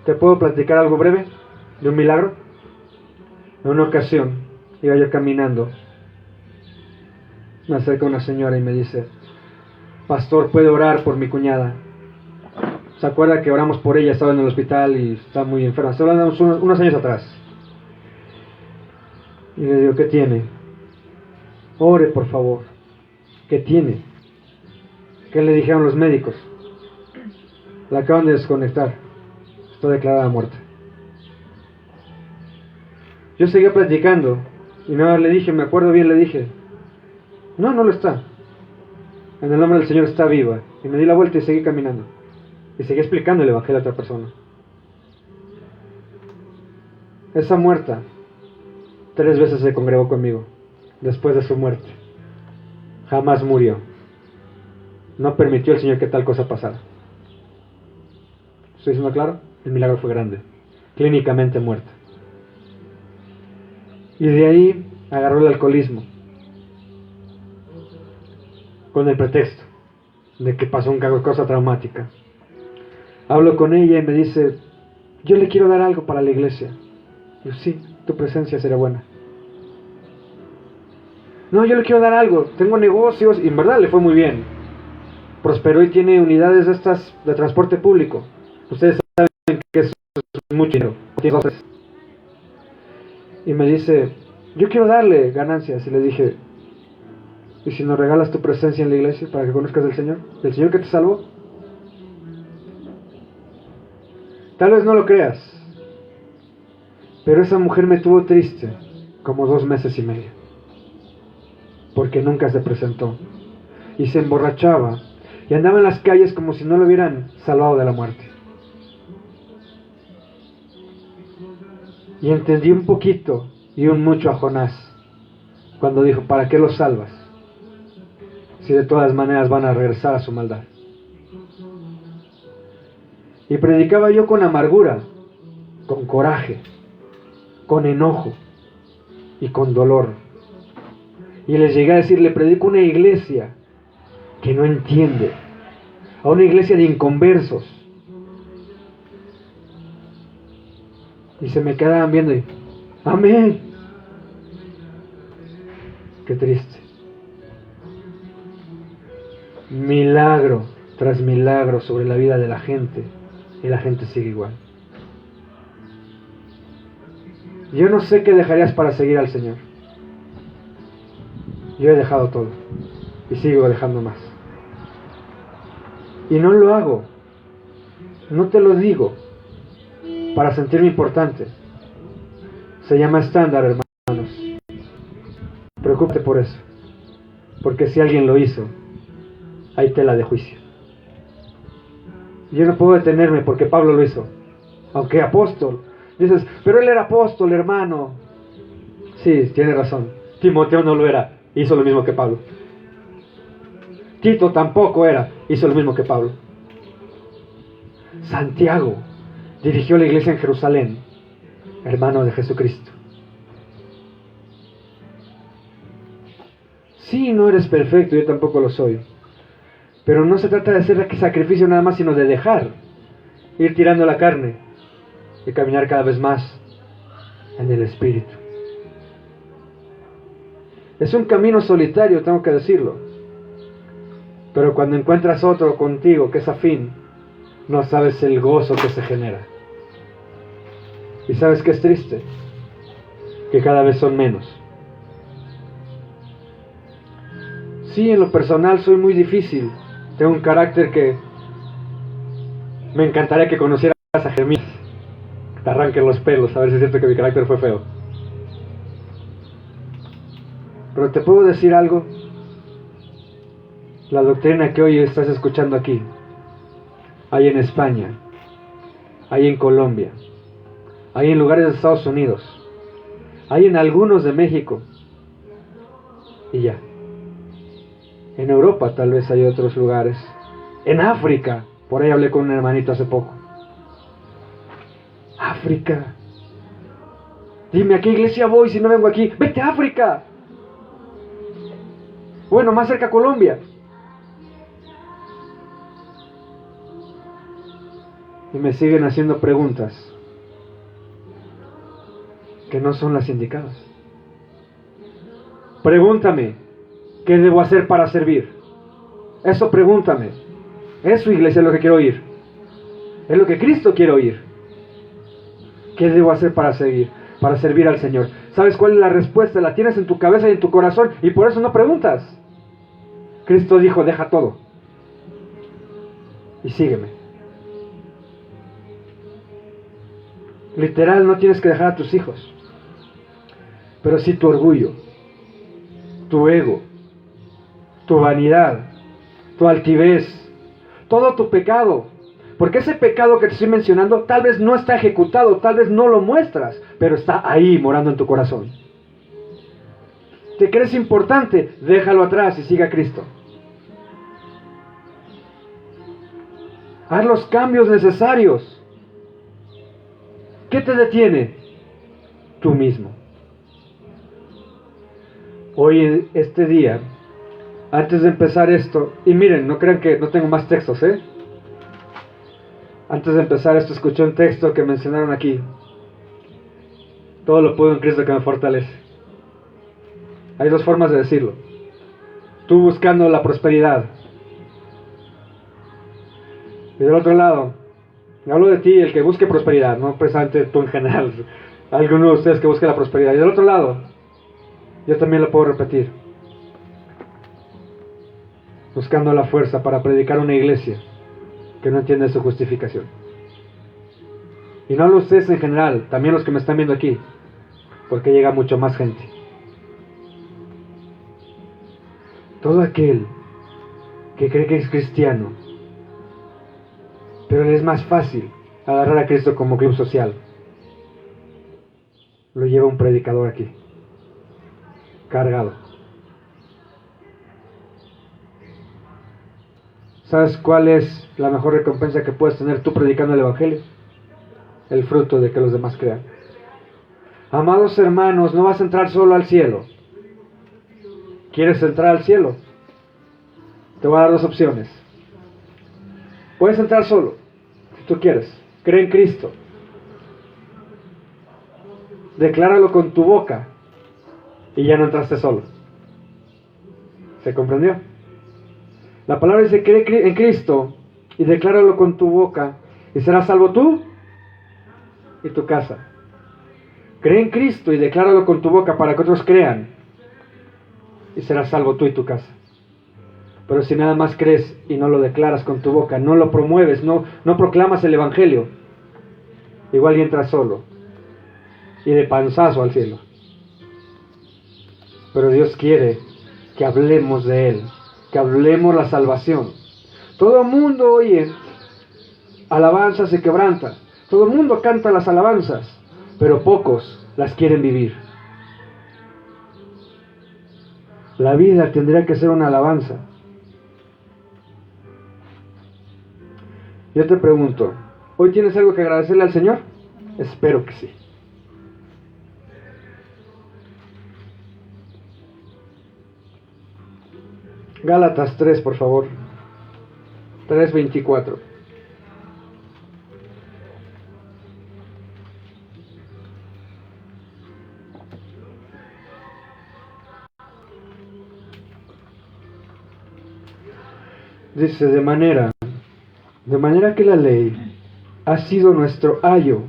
¿Te puedo platicar algo breve de un milagro? En una ocasión, iba yo caminando, me acerca una señora y me dice, pastor, ¿puede orar por mi cuñada? ¿Se acuerda que oramos por ella? Estaba en el hospital y está muy enferma. Estoy hablando unos años atrás. Y le digo, ¿qué tiene? Ore, por favor. ¿Qué tiene? ¿Qué le dijeron los médicos? La acaban de desconectar. Está declarada muerta. Yo seguía platicando y nada le dije, me acuerdo bien, le dije, no lo está. En el nombre del Señor está viva. Y me di la vuelta y seguí caminando. Y seguí explicando el evangelio a otra persona. Esa muerta 3 veces se congregó conmigo después de su muerte. Jamás murió. No permitió el Señor que tal cosa pasara. ¿Estoy diciendo claro? El milagro fue grande. Clínicamente muerta. Y de ahí agarró el alcoholismo. Con el pretexto de que pasó una cosa traumática. Hablo con ella y me dice, yo le quiero dar algo para la iglesia. Yo, sí, tu presencia será buena. No, yo le quiero dar algo, tengo negocios, y en verdad le fue muy bien. Prosperó y tiene unidades de estas de transporte público. Ustedes saben que eso es mucho dinero. Y me dice, yo quiero darle ganancias. Y le dije, ¿y si nos regalas tu presencia en la iglesia para que conozcas del Señor que te salvó? Tal vez no lo creas, pero esa mujer me tuvo triste como 2 meses y medio, porque nunca se presentó y se emborrachaba y andaba en las calles como si no lo hubieran salvado de la muerte. Y entendí un poquito y un mucho a Jonás cuando dijo, ¿para qué los salvas? Si de todas maneras van a regresar a su maldad. Y predicaba yo con amargura, con coraje, con enojo y con dolor. Y les llegué a decir, le predico a una iglesia que no entiende, a una iglesia de inconversos. Y se me quedaban viendo y, amén. Qué triste. Milagro tras milagro sobre la vida de la gente, y la gente sigue igual. Yo no sé qué dejarías para seguir al Señor. Yo he dejado todo y sigo dejando más. Y no lo hago, no te lo digo para sentirme importante. Se llama estándar, hermanos. Preocúpate por eso, porque si alguien lo hizo, hay tela de juicio. Yo no puedo detenerme porque Pablo lo hizo, aunque apóstol. Dices, pero él era apóstol, hermano. Sí, tiene razón. Timoteo no lo era, hizo lo mismo que Pablo. Tito tampoco era, hizo lo mismo que Pablo. Santiago dirigió la iglesia en Jerusalén, hermano de Jesucristo. Sí, no eres perfecto, yo tampoco lo soy. Pero no se trata de hacer sacrificio nada más, sino de dejar, ir tirando la carne y caminar cada vez más en el Espíritu. Es un camino solitario, tengo que decirlo. Pero cuando encuentras otro contigo que es afín, no sabes el gozo que se genera. ¿Y sabes qué es triste? Que cada vez son menos. Sí, en lo personal soy muy difícil. Tengo un carácter que me encantaría que conocieras a Jeremías. Te arranquen los pelos, a ver si es cierto que mi carácter fue feo. Pero te puedo decir algo. La doctrina que hoy estás escuchando aquí, hay en España, hay en Colombia, hay en lugares de Estados Unidos, hay en algunos de México, y ya. En Europa tal vez hay otros lugares. En África, por ahí hablé con un hermanito hace poco. África. Dime, ¿a qué iglesia voy si no vengo aquí? ¡Vete a África! Bueno, más cerca a Colombia. Y me siguen haciendo preguntas que no son las indicadas. Pregúntame, ¿qué debo hacer para servir? Eso pregúntame. Eso, iglesia, es lo que quiero oír. Es lo que Cristo quiere oír. ¿Qué debo hacer para servir al Señor? ¿Sabes cuál es la respuesta? La tienes en tu cabeza y en tu corazón, y por eso no preguntas. Cristo dijo, deja todo y sígueme. Literal, no tienes que dejar a tus hijos, pero sí tu orgullo, tu ego, tu vanidad, tu altivez, todo tu pecado. Porque ese pecado que te estoy mencionando tal vez no está ejecutado, tal vez no lo muestras, pero está ahí morando en tu corazón. ¿Te crees importante? Déjalo atrás y siga a Cristo. Haz los cambios necesarios. ¿Qué te detiene? Tú mismo. Hoy, este día, antes de empezar esto, y miren, no crean que no tengo más textos, Antes de empezar esto, escuché un texto que mencionaron aquí. Todo lo puedo en Cristo que me fortalece. Hay dos formas de decirlo. Tú buscando la prosperidad. Y del otro lado, me hablo de ti, el que busque prosperidad, no precisamente tú en general. Alguno de ustedes que busque la prosperidad. Y del otro lado, yo también lo puedo repetir. Buscando la fuerza para predicar una iglesia que no entiende su justificación. Y no hablo de ustedes en general, también los que me están viendo aquí, porque llega mucho más gente. Todo aquel que cree que es cristiano, pero le es más fácil agarrar a Cristo como club social, lo lleva un predicador aquí, cargado. ¿Sabes cuál es la mejor recompensa que puedes tener tú predicando el Evangelio? El fruto de que los demás crean. Amados hermanos, no vas a entrar solo al cielo. ¿Quieres entrar al cielo? Te voy a dar dos opciones. Puedes entrar solo, si tú quieres. Cree en Cristo. Decláralo con tu boca y ya no entraste solo. ¿Se comprendió? La palabra dice, cree en Cristo y decláralo con tu boca y serás salvo tú y tu casa. Cree en Cristo y decláralo con tu boca para que otros crean y serás salvo tú y tu casa. Pero si nada más crees y no lo declaras con tu boca, no lo promueves, no proclamas el Evangelio, igual y entras solo y de panzazo al cielo. Pero Dios quiere que hablemos de Él, que hablemos la salvación. Todo el mundo oye alabanzas y quebranta, todo el mundo canta las alabanzas, pero pocos las quieren vivir. La vida tendría que ser una alabanza. Yo te pregunto, ¿hoy tienes algo que agradecerle al Señor? Espero que sí. Gálatas 3, por favor. 3:24. Dice, de manera que la ley ha sido nuestro ayo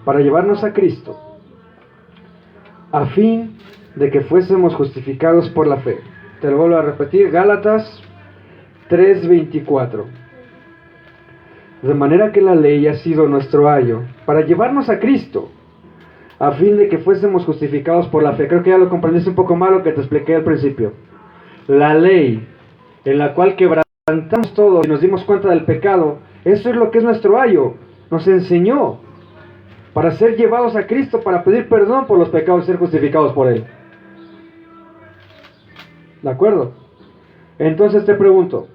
para llevarnos a Cristo, a fin de que fuésemos justificados por la fe. Te lo vuelvo a repetir, Gálatas 3:24. De manera que la ley ha sido nuestro ayo para llevarnos a Cristo, a fin de que fuésemos justificados por la fe. Creo que ya lo comprendiste un poco más lo que te expliqué al principio. La ley en la cual quebrantamos todo y nos dimos cuenta del pecado, eso es lo que es nuestro ayo. Nos enseñó para ser llevados a Cristo, para pedir perdón por los pecados y ser justificados por Él. ¿De acuerdo? Entonces te pregunto,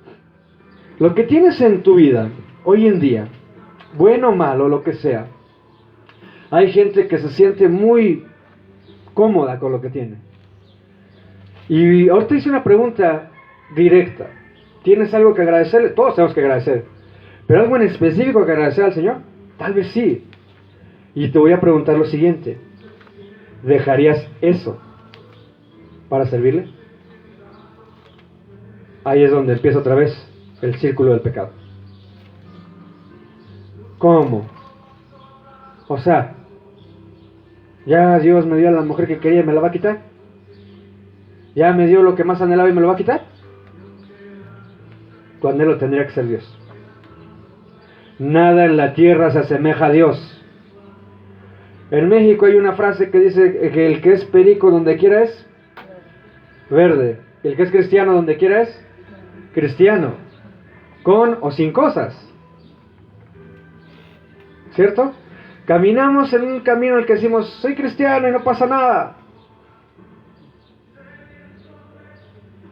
lo que tienes en tu vida hoy en día, bueno o malo, lo que sea, hay gente que se siente muy cómoda con lo que tiene. Y ahorita hice una pregunta directa. ¿Tienes algo que agradecerle? Todos tenemos que agradecer. ¿Pero algo en específico que agradecer al Señor? Tal vez sí. Y te voy a preguntar lo siguiente. ¿Dejarías eso para servirle? Ahí es donde empieza otra vez el círculo del pecado. ¿Cómo? O sea, ya Dios me dio a la mujer que quería y me la va a quitar. Ya me dio lo que más anhelaba y me lo va a quitar. Tu anhelo tendría que ser Dios. Nada en la tierra se asemeja a Dios. En México hay una frase que dice que el que es perico donde quiera es verde. El que es cristiano donde quiera es cristiano. Con o sin cosas. ¿Cierto? Caminamos en un camino en el que decimos, soy cristiano y no pasa nada.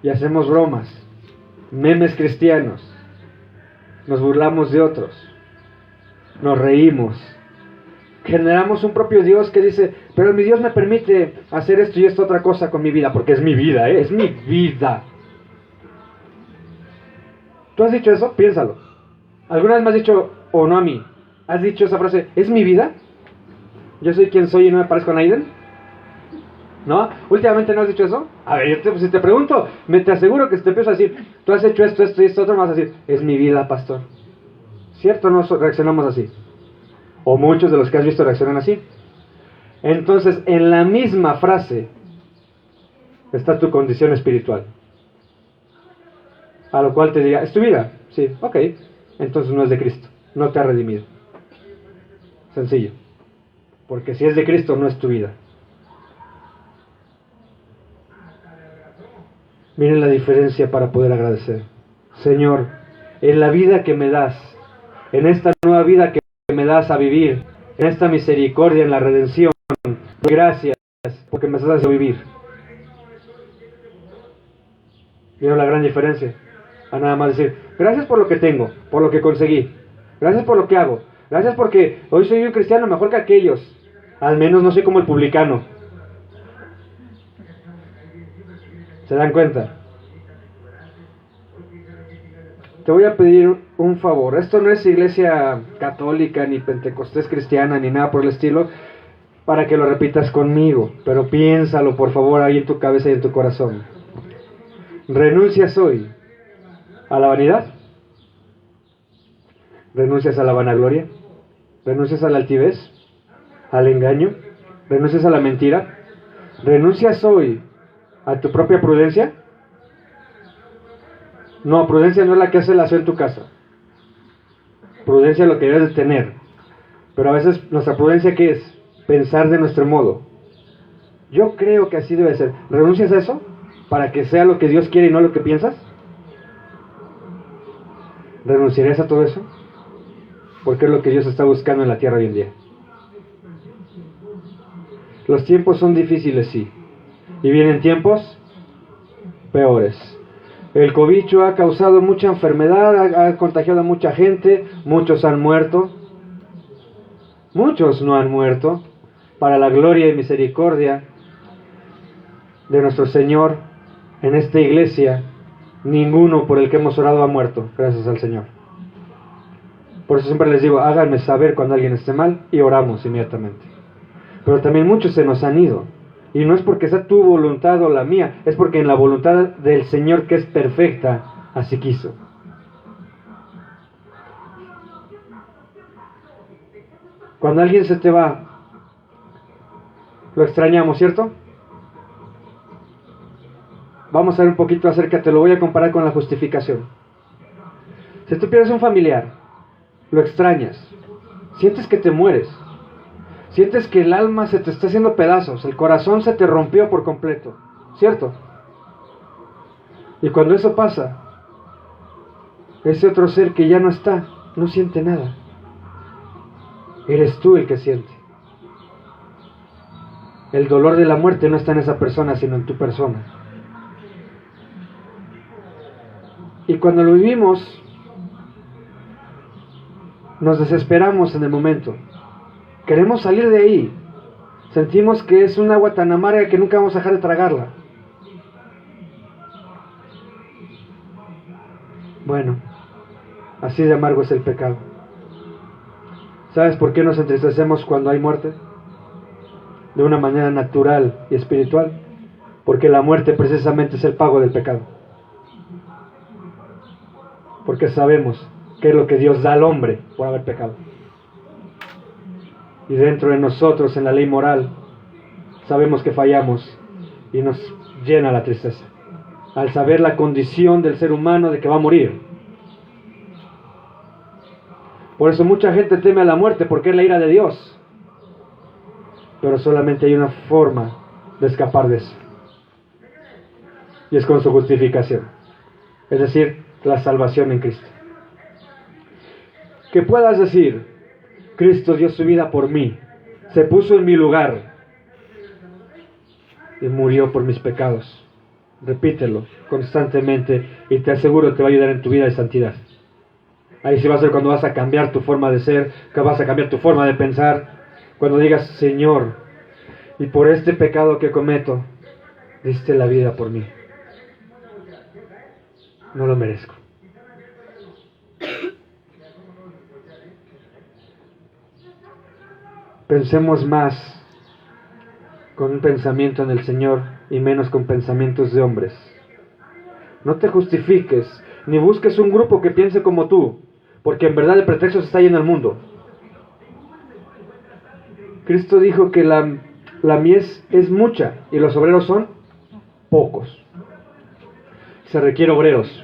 Y hacemos bromas, memes cristianos, nos burlamos de otros, nos reímos, generamos un propio Dios que dice, pero mi Dios me permite hacer esto y esta otra cosa con mi vida, porque es mi vida, es mi vida. ¿Tú has dicho eso? Piénsalo. ¿Alguna vez me has dicho, o no a mí, has dicho esa frase, es mi vida? Yo soy quien soy y no me parezco a Naiden. ¿No? ¿Últimamente no has dicho eso? A ver, si te pregunto, te aseguro que si te empiezo a decir, tú has hecho esto, esto y esto otro, me vas a decir, es mi vida, pastor. ¿Cierto? No reaccionamos así. O muchos de los que has visto reaccionan así. Entonces, en la misma frase está tu condición espiritual. A lo cual te diría, ¿es tu vida? Sí, ok. Entonces no es de Cristo, no te ha redimido. Sencillo. Porque si es de Cristo, no es tu vida. Miren la diferencia para poder agradecer. Señor, en la vida que me das, en esta nueva vida que me das a vivir, en esta misericordia, en la redención, gracias porque me estás haciendo vivir. ¿Vieron la gran diferencia? A nada más decir, gracias por lo que tengo, por lo que conseguí, gracias por lo que hago, gracias porque hoy soy un cristiano mejor que aquellos, al menos no soy como el publicano. ¿Se dan cuenta? Te voy a pedir un favor. Esto no es iglesia católica, ni pentecostés cristiana, ni nada por el estilo, para que lo repitas conmigo. Pero piénsalo, por favor, ahí en tu cabeza y en tu corazón. Renuncias hoy ¿A la vanidad? ¿Renuncias a la vanagloria? ¿Renuncias a la altivez? ¿Al engaño? ¿Renuncias a la mentira? ¿Renuncias hoy a tu propia prudencia? No, prudencia no es la que hace la acción en tu casa. Prudencia es lo que debes de tener. Pero a veces nuestra prudencia, ¿qué es? Pensar de nuestro modo. Yo creo que así debe ser. ¿Renuncias a eso? Para que sea lo que Dios quiere y no lo que piensas. ¿Renunciarías a todo eso? Porque es lo que Dios está buscando en la tierra hoy en día. Los tiempos son difíciles, sí. Y vienen tiempos peores. El cobicho ha causado mucha enfermedad, ha contagiado a mucha gente, muchos han muerto, muchos no han muerto, para la gloria y misericordia de nuestro Señor. En esta iglesia, ninguno por el que hemos orado ha muerto, gracias al Señor. Por eso siempre les digo, háganme saber cuando alguien esté mal y oramos inmediatamente. Pero también muchos se nos han ido. Y no es porque sea tu voluntad o la mía, es porque en la voluntad del Señor, que es perfecta, así quiso. Cuando alguien se te va, lo extrañamos, ¿cierto? Vamos a ver un poquito acerca, te lo voy a comparar con la justificación. Si tú pierdes un familiar, lo extrañas, sientes que te mueres, sientes que el alma se te está haciendo pedazos, el corazón se te rompió por completo, ¿cierto? Y cuando eso pasa, ese otro ser que ya no está, no siente nada. Eres tú el que siente. El dolor de la muerte no está en esa persona, sino en tu persona. Y cuando lo vivimos, nos desesperamos en el momento. Queremos salir de ahí. Sentimos que es un agua tan amarga que nunca vamos a dejar de tragarla. Bueno, así de amargo es el pecado. ¿Sabes por qué nos entristecemos cuando hay muerte? De una manera natural y espiritual. Porque la muerte precisamente es el pago del pecado. Porque sabemos qué es lo que Dios da al hombre por haber pecado. Y dentro de nosotros, en la ley moral, sabemos que fallamos y nos llena la tristeza. Al saber la condición del ser humano de que va a morir. Por eso mucha gente teme a la muerte, porque es la ira de Dios. Pero solamente hay una forma de escapar de eso. Y es con su justificación. Es decir, la salvación en Cristo. Que puedas decir, Cristo dio su vida por mí, se puso en mi lugar y murió por mis pecados. Repítelo constantemente y te aseguro te va a ayudar en tu vida de santidad. Ahí sí va a ser cuando vas a cambiar tu forma de ser, que vas a cambiar tu forma de pensar. Cuando digas, Señor, y por este pecado que cometo, diste la vida por mí. No lo merezco. Pensemos más con un pensamiento en el Señor y menos con pensamientos de hombres. No te justifiques, ni busques un grupo que piense como tú, porque en verdad el pretexto está ahí en el mundo. Cristo dijo que la mies es mucha y los obreros son pocos. Se requiere obreros.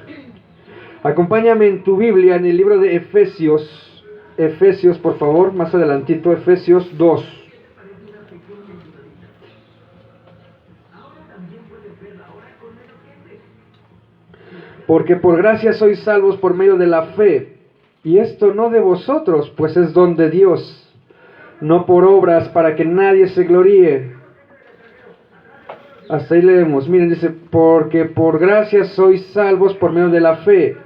Acompáñame en tu Biblia en el libro de Efesios. Efesios, por favor, más adelantito, Efesios 2. Porque por gracia sois salvos por medio de la fe, y esto no de vosotros, pues es don de Dios, no por obras para que nadie se gloríe. Hasta ahí leemos, miren, dice, porque por gracia sois salvos por medio de la fe.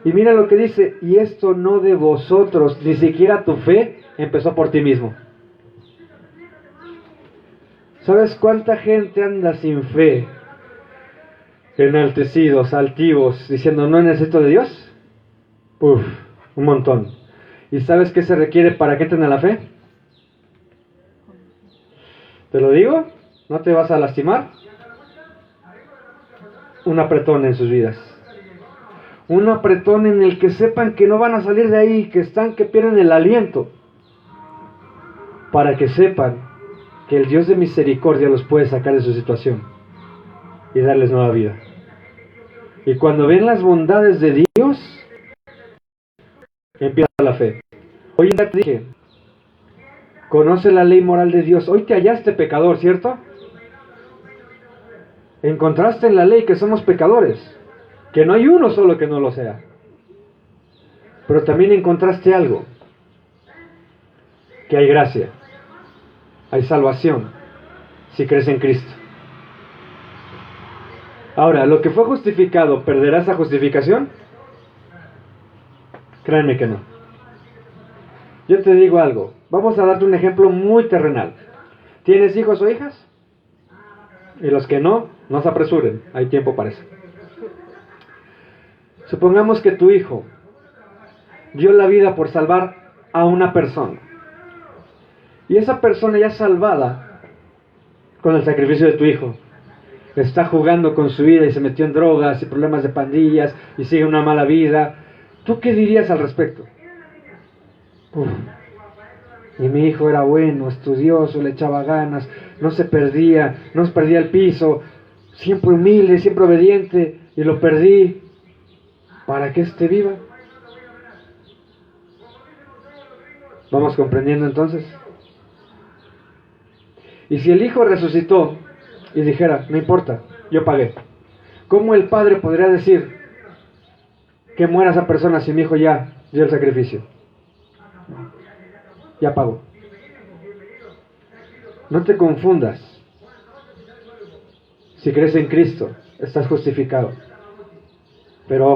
Y mira lo que dice, y esto no de vosotros, ni siquiera tu fe empezó por ti mismo. ¿Sabes cuánta gente anda sin fe? Enaltecidos, altivos, diciendo, no necesito de Dios. Uf, un montón. ¿Y sabes qué se requiere para que entren a la fe? ¿Te lo digo? ¿No te vas a lastimar? Un apretón en sus vidas. un apretón en el que sepan que no van a salir de ahí, que pierden el aliento, para que sepan que el Dios de misericordia los puede sacar de su situación y darles nueva vida. Y cuando ven las bondades de Dios, empieza la fe. Hoy en día te dije, conoce la ley moral de Dios. Hoy te hallaste pecador, ¿cierto? Encontraste en la ley que somos pecadores, que no hay uno solo que no lo sea. Pero también encontraste algo, que hay gracia, hay salvación, si crees en Cristo. Ahora, lo que fue justificado, ¿perderá esa justificación? Créanme que no. Yo te digo algo, vamos a darte un ejemplo muy terrenal. ¿Tienes hijos o hijas? Y los que no se apresuren, hay tiempo para eso. Supongamos que tu hijo dio la vida por salvar a una persona. Y esa persona ya salvada, con el sacrificio de tu hijo, está jugando con su vida y se metió en drogas y problemas de pandillas y sigue una mala vida. ¿Tú qué dirías al respecto? Y mi hijo era bueno, estudioso, le echaba ganas, no se perdía el piso, siempre humilde, siempre obediente, y lo perdí. ¿Para que esté viva? ¿Vamos comprendiendo entonces? Y si el hijo resucitó y dijera, no importa, yo pagué, ¿cómo el padre podría decir que muera esa persona si mi hijo ya dio el sacrificio? Ya pagó. No te confundas. Si crees en Cristo, estás justificado. Pero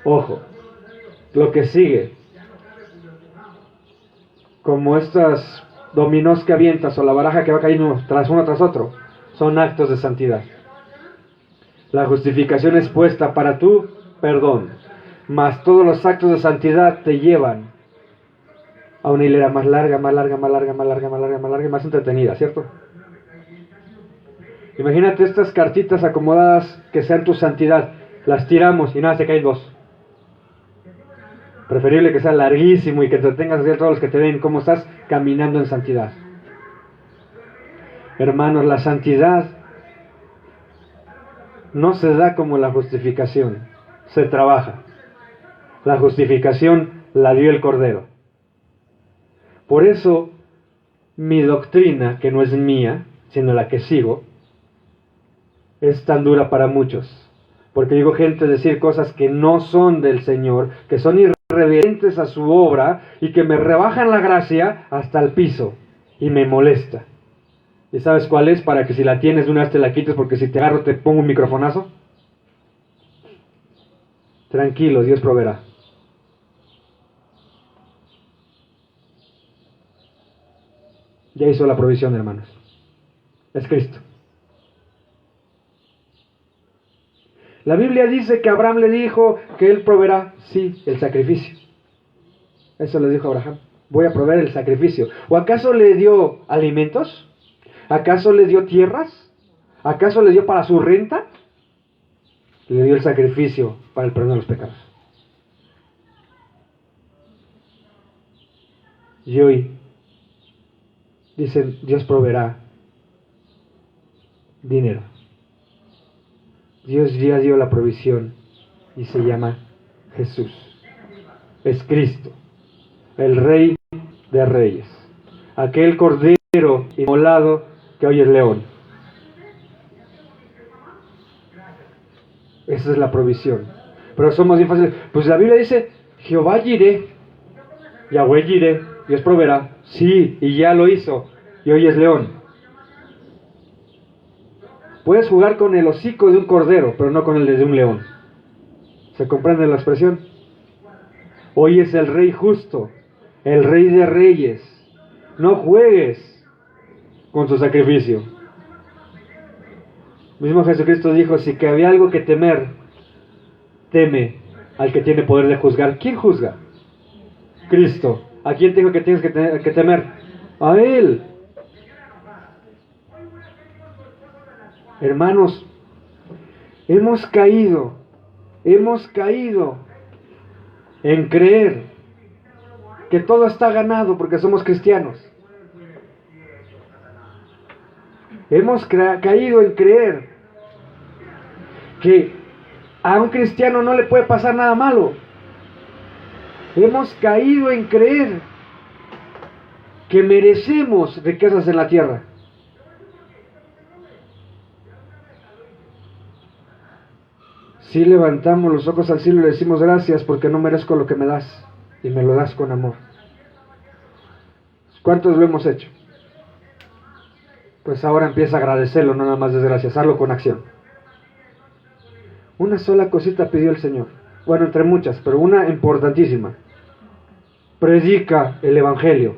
ojo, lo que sigue, como estas dominós que avientas o la baraja que va cayendo tras uno tras otro, son actos de santidad. La justificación es puesta para tu perdón, mas todos los actos de santidad te llevan a una hilera más larga, más larga, más larga, más larga, más larga, más larga y más entretenida, ¿cierto? Imagínate estas cartitas acomodadas que sean tu santidad, las tiramos y nada, se caen dos. Preferible que sea larguísimo y que te tengas a todos los que te ven cómo estás caminando en santidad. Hermanos, la santidad no se da como la justificación, se trabaja. La justificación la dio el Cordero. Por eso, mi doctrina, que no es mía, sino la que sigo, es tan dura para muchos. Porque digo gente decir cosas que no son del Señor, que son irreverentes a su obra y que me rebajan la gracia hasta el piso y me molesta. ¿Y sabes cuál es? Para que si la tienes de una vez te la quites, porque si te agarro te pongo un microfonazo. Tranquilo, Dios proveerá. Ya hizo la provisión, hermanos. Es Cristo. La Biblia dice que Abraham le dijo que él proveerá, sí, el sacrificio. Eso le dijo a Abraham. Voy a proveer el sacrificio. ¿O acaso le dio alimentos? ¿Acaso le dio tierras? ¿Acaso le dio para su renta? Le dio el sacrificio para el perdón de los pecados. Y hoy dicen, Dios proveerá dinero. Dios ya dio la provisión y se llama Jesús. Es Cristo, el Rey de Reyes, aquel Cordero inmolado que hoy es león. Esa es la provisión. Pero somos bien fáciles. Pues la Biblia dice, Jehová Jireh, Yahweh Jireh, Dios proveerá. Sí, y ya lo hizo, y hoy es león. Puedes jugar con el hocico de un cordero, pero no con el de un león. ¿Se comprende la expresión? Hoy es el Rey justo, el Rey de Reyes. No juegues con su sacrificio. Mismo Jesucristo dijo, si que había algo que temer, teme al que tiene poder de juzgar. ¿Quién juzga? Cristo. ¿A quién te dijo que tienes que temer? A Él. Hermanos, hemos caído Hemos caído en creer que todo está ganado porque somos cristianos. Hemos caído en creer que a un cristiano no le puede pasar nada malo. Hemos caído en creer que merecemos riquezas en la tierra. Si levantamos los ojos al cielo y le decimos gracias porque no merezco lo que me das y me lo das con amor. ¿Cuántos lo hemos hecho? Pues ahora empieza a agradecerlo, no nada más desgraciarlo con acción. Una sola cosita pidió el Señor. Bueno, entre muchas, pero una importantísima. Predica el Evangelio.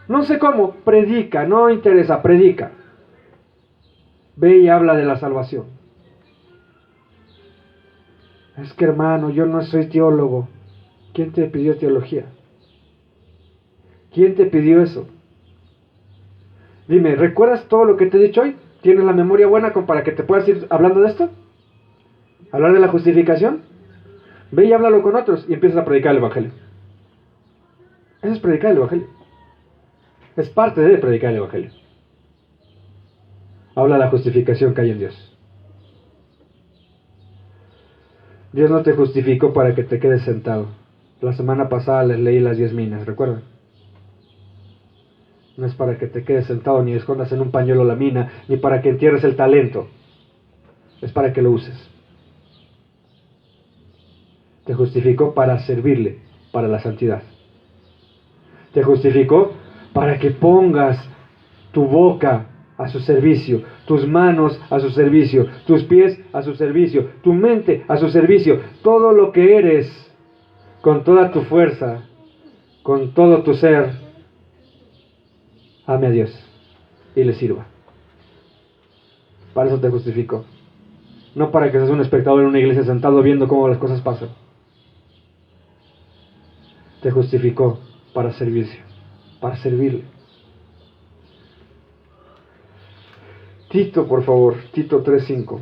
No sé cómo, predica, no interesa, predica. Ve y habla de la salvación. Es que hermano, yo no soy teólogo. ¿Quién te pidió teología? ¿Quién te pidió eso? Dime, ¿recuerdas todo lo que te he dicho hoy? ¿Tienes la memoria buena para que te puedas ir hablando de esto? ¿Hablar de la justificación? Ve y háblalo con otros y empiezas a predicar el Evangelio. Eso es predicar el Evangelio. Es parte de predicar el Evangelio. Habla de la justificación que hay en Dios. Dios no te justificó para que te quedes sentado. La semana pasada les leí las 10 minas, ¿recuerdan? No es para que te quedes sentado, ni escondas en un pañuelo la mina, ni para que entierres el talento. Es para que lo uses. Te justificó para servirle, para la santidad. Te justificó para que pongas tu boca a su servicio, tus manos a su servicio, tus pies a su servicio, tu mente a su servicio, todo lo que eres, con toda tu fuerza, con todo tu ser, ame a Dios y le sirva. Para eso te justificó. No para que seas un espectador en una iglesia sentado viendo cómo las cosas pasan. Te justificó para servirse, para servirle. Tito, por favor, Tito 3:5.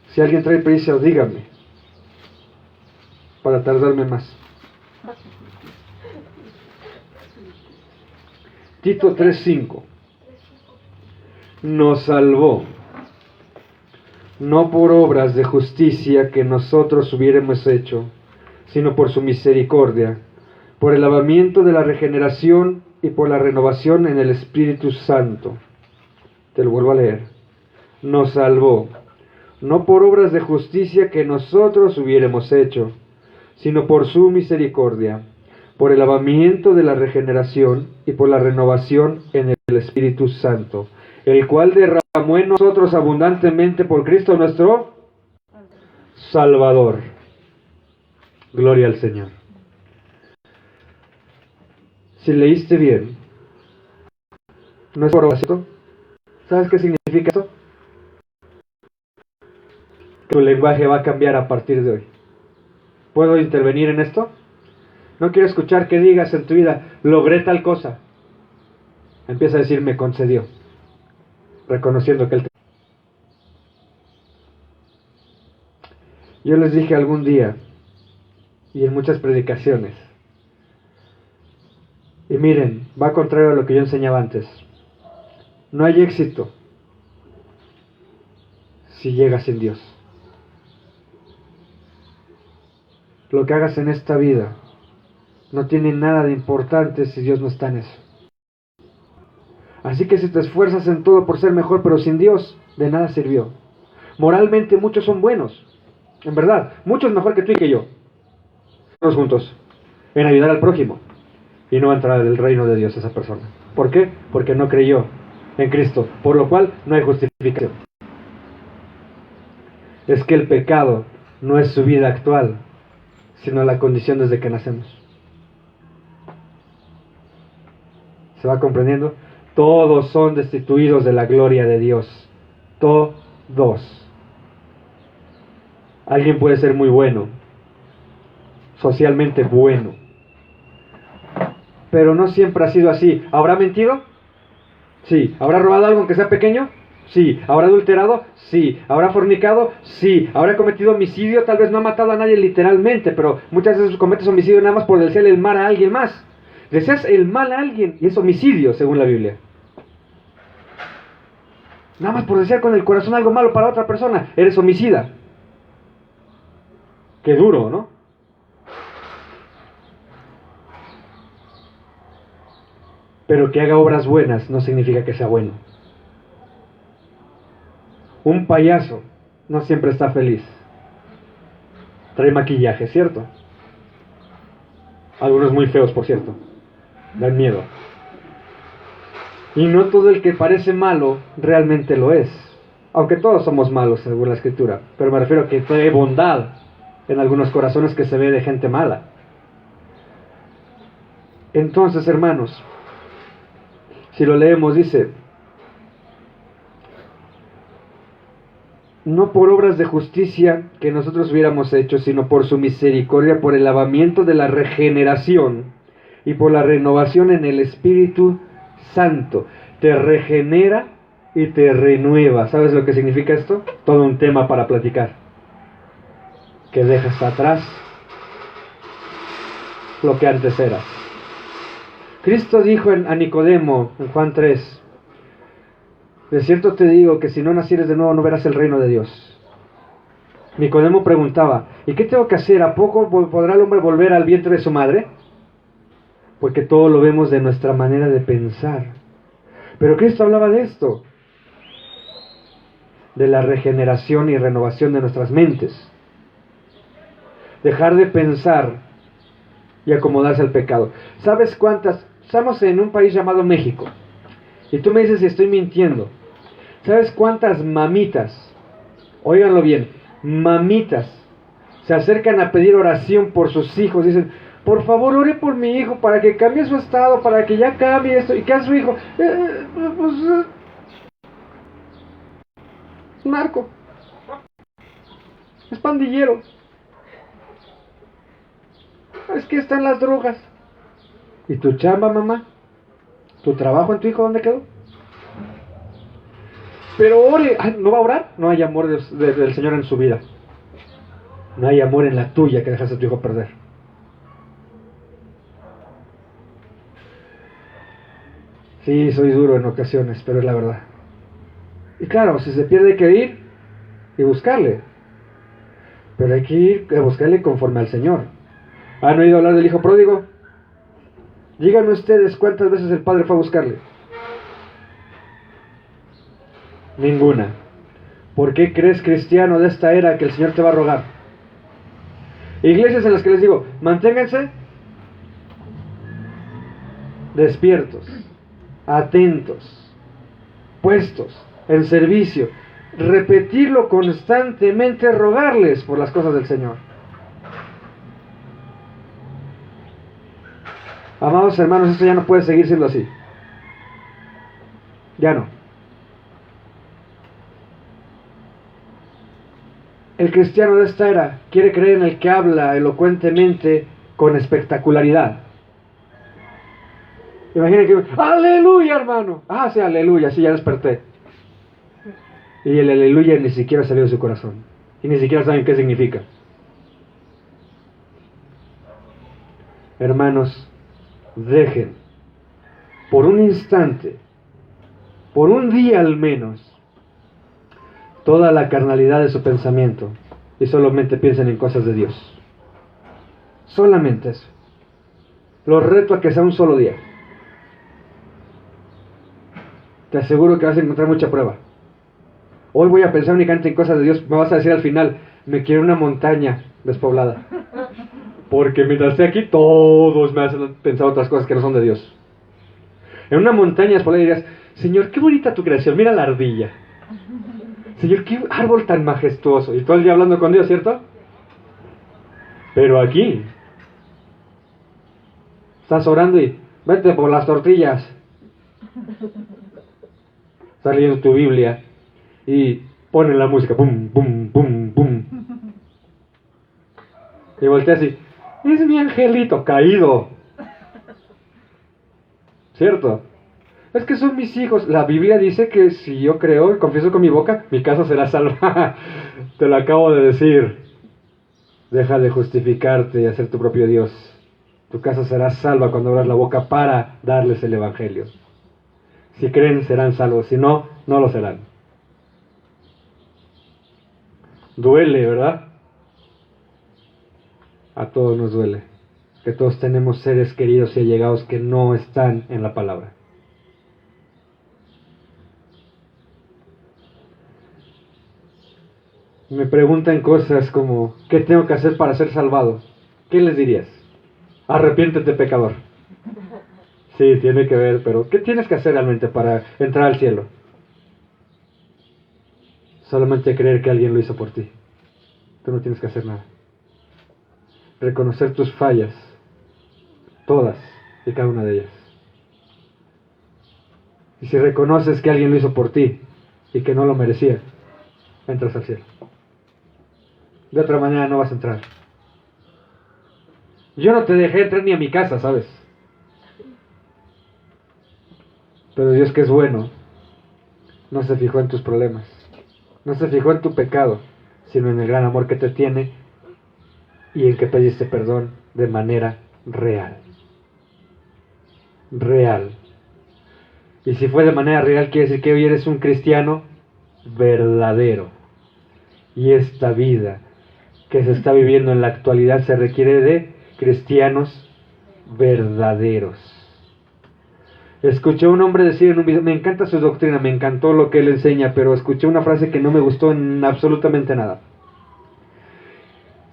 Si alguien trae prisa, dígame, para tardarme más. Tito 3:5. Nos salvó, no por obras de justicia que nosotros hubiéramos hecho, sino por su misericordia, por el lavamiento de la regeneración y por la renovación en el Espíritu Santo. Te lo vuelvo a leer. Nos salvó, no por obras de justicia que nosotros hubiéramos hecho, sino por su misericordia, por el lavamiento de la regeneración y por la renovación en el Espíritu Santo, el cual derramó en nosotros abundantemente por Cristo nuestro Salvador. Gloria al Señor. Si leíste bien, no es por obra. ¿Sabes qué significa esto? Que tu lenguaje va a cambiar a partir de hoy. ¿Puedo intervenir en esto? No quiero escuchar que digas en tu vida, logré tal cosa. Empieza a decir, me concedió, reconociendo que Él te... Yo les dije algún día, y en muchas predicaciones, y miren, va contrario a lo que yo enseñaba antes. No hay éxito si llegas en Dios. Lo que hagas en esta vida no tiene nada de importante si Dios no está en eso. Así que si te esfuerzas en todo por ser mejor, pero sin Dios, de nada sirvió. Moralmente muchos son buenos, en verdad, muchos mejor que tú y que yo. Todos juntos, en ayudar al prójimo. Y no va a entrar al reino de Dios esa persona. ¿Por qué? Porque no creyó en Cristo, por lo cual no hay justificación. Es que el pecado no es su vida actual, sino la condición desde que nacemos. ¿Se va comprendiendo? Todos son destituidos de la gloria de Dios. Todos. Alguien puede ser muy bueno, socialmente bueno, pero no siempre ha sido así. ¿Habrá mentido? Sí. ¿Habrá robado algo aunque sea pequeño? Sí. ¿Habrá adulterado? Sí. ¿Habrá fornicado? Sí. ¿Habrá cometido homicidio? Tal vez no ha matado a nadie literalmente, pero muchas veces cometes homicidio nada más por desear el mal a alguien más. Deseas el mal a alguien y es homicidio, según la Biblia. Nada más por desear con el corazón algo malo para otra persona, eres homicida. Qué duro, ¿no? Pero que haga obras buenas no significa que sea bueno. Un payaso no siempre está feliz. Trae maquillaje, ¿cierto? Algunos muy feos, por cierto. Dan miedo. Y no todo el que parece malo realmente lo es. Aunque todos somos malos, según la Escritura. Pero me refiero a que hay bondad en algunos corazones que se ve de gente mala. Entonces, hermanos, si lo leemos, dice: no por obras de justicia que nosotros hubiéramos hecho, sino por su misericordia, por el lavamiento de la regeneración y por la renovación en el Espíritu Santo. Te regenera y te renueva. ¿Sabes lo que significa esto? Todo un tema para platicar. Que dejas atrás lo que antes eras. Cristo dijo a Nicodemo en Juan 3: de cierto te digo que si no nacieres de nuevo no verás el reino de Dios. Nicodemo preguntaba: ¿y qué tengo que hacer? ¿A poco podrá el hombre volver al vientre de su madre? Porque todo lo vemos de nuestra manera de pensar. Pero Cristo hablaba de esto, de la regeneración y renovación de nuestras mentes. Dejar de pensar y acomodarse al pecado. ¿Sabes cuántas? Estamos en un país llamado México. Y tú me dices si estoy mintiendo. ¿Sabes cuántas mamitas, óiganlo bien, mamitas, se acercan a pedir oración por sus hijos? Dicen: por favor, ore por mi hijo para que cambie su estado, para que ya cambie esto. ¿Y qué hace su hijo? Narco. Es pandillero. Es que están las drogas. ¿Y tu chamba, mamá? ¿Tu trabajo en tu hijo dónde quedó? Pero ore. ¿No va a orar? No hay amor del Señor en su vida. No hay amor en la tuya que dejas a tu hijo perder. Sí, soy duro en ocasiones, pero es la verdad. Y claro, si se pierde hay que ir y buscarle. Pero hay que ir a buscarle conforme al Señor. ¿Han oído hablar del hijo pródigo? Díganme ustedes cuántas veces el padre fue a buscarle. Ninguna. ¿Por qué crees, cristiano de esta era, que el Señor te va a rogar? Iglesias en las que les digo: manténganse despiertos, atentos, puestos, en servicio. Repetirlo constantemente, rogarles por las cosas del Señor. Amados hermanos, esto ya no puede seguir siendo así. Ya no. El cristiano de esta era quiere creer en el que habla elocuentemente con espectacularidad. Imaginen que: ¡aleluya, hermano! Ah, sí, aleluya, sí, ya desperté. Y el aleluya ni siquiera salió de su corazón. Y ni siquiera saben qué significa. Hermanos, dejen por un instante, por un día al menos, toda la carnalidad de su pensamiento y solamente piensen en cosas de Dios. Solamente eso. Los reto a que sea un solo día. Te aseguro que vas a encontrar mucha prueba. Hoy voy a pensar únicamente en cosas de Dios. Me vas a decir al final: me quiero una montaña despoblada. Porque mientras esté aquí, todos me hacen pensar otras cosas que no son de Dios. En una montaña despoblada dirías: Señor, qué bonita tu creación, mira la ardilla. Señor, qué árbol tan majestuoso. Y todo el día hablando con Dios, ¿cierto? Pero aquí estás orando y vete por las tortillas. Estás leyendo tu Biblia y ponen la música, pum, pum, pum, pum. Y volteas y: es mi angelito caído. ¿Cierto? Es que son mis hijos. La Biblia dice que si yo creo y confieso con mi boca, mi casa será salva. Te lo acabo de decir. Deja de justificarte y hacer tu propio Dios. Tu casa será salva cuando abras la boca para darles el evangelio. Si creen, serán salvos. Si no, no lo serán. Duele, ¿verdad? A todos nos duele. Que todos tenemos seres queridos y allegados que no están en la palabra. Me preguntan cosas como, ¿qué tengo que hacer para ser salvado? ¿Qué les dirías? Arrepiéntete, pecador. Sí, tiene que ver, pero ¿qué tienes que hacer realmente para entrar al cielo? Solamente creer que alguien lo hizo por ti. Tú no tienes que hacer nada. Reconocer tus fallas, todas y cada una de ellas. Y si reconoces que alguien lo hizo por ti y que no lo merecía, entras al cielo. De otra manera no vas a entrar. Yo no te dejé entrar ni a mi casa, ¿sabes? Pero Dios, que es bueno, no se fijó en tus problemas, no se fijó en tu pecado, sino en el gran amor que te tiene y en que pediste perdón de manera real. Real. Y si fue de manera real, quiere decir que hoy eres un cristiano verdadero. Y esta vida que se está viviendo en la actualidad se requiere de cristianos verdaderos. Escuché a un hombre decir en un video, me encanta su doctrina, me encantó lo que él enseña, pero escuché una frase que no me gustó en absolutamente nada.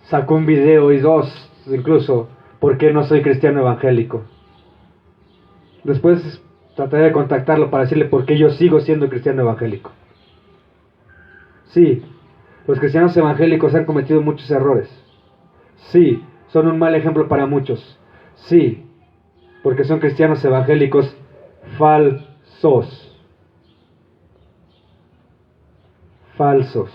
Sacó un video y dos, incluso, ¿por qué no soy cristiano evangélico? Después trataré de contactarlo para decirle por qué yo sigo siendo cristiano evangélico. Sí, los cristianos evangélicos han cometido muchos errores. Sí, son un mal ejemplo para muchos. Sí, porque son cristianos evangélicos falsos. Falsos.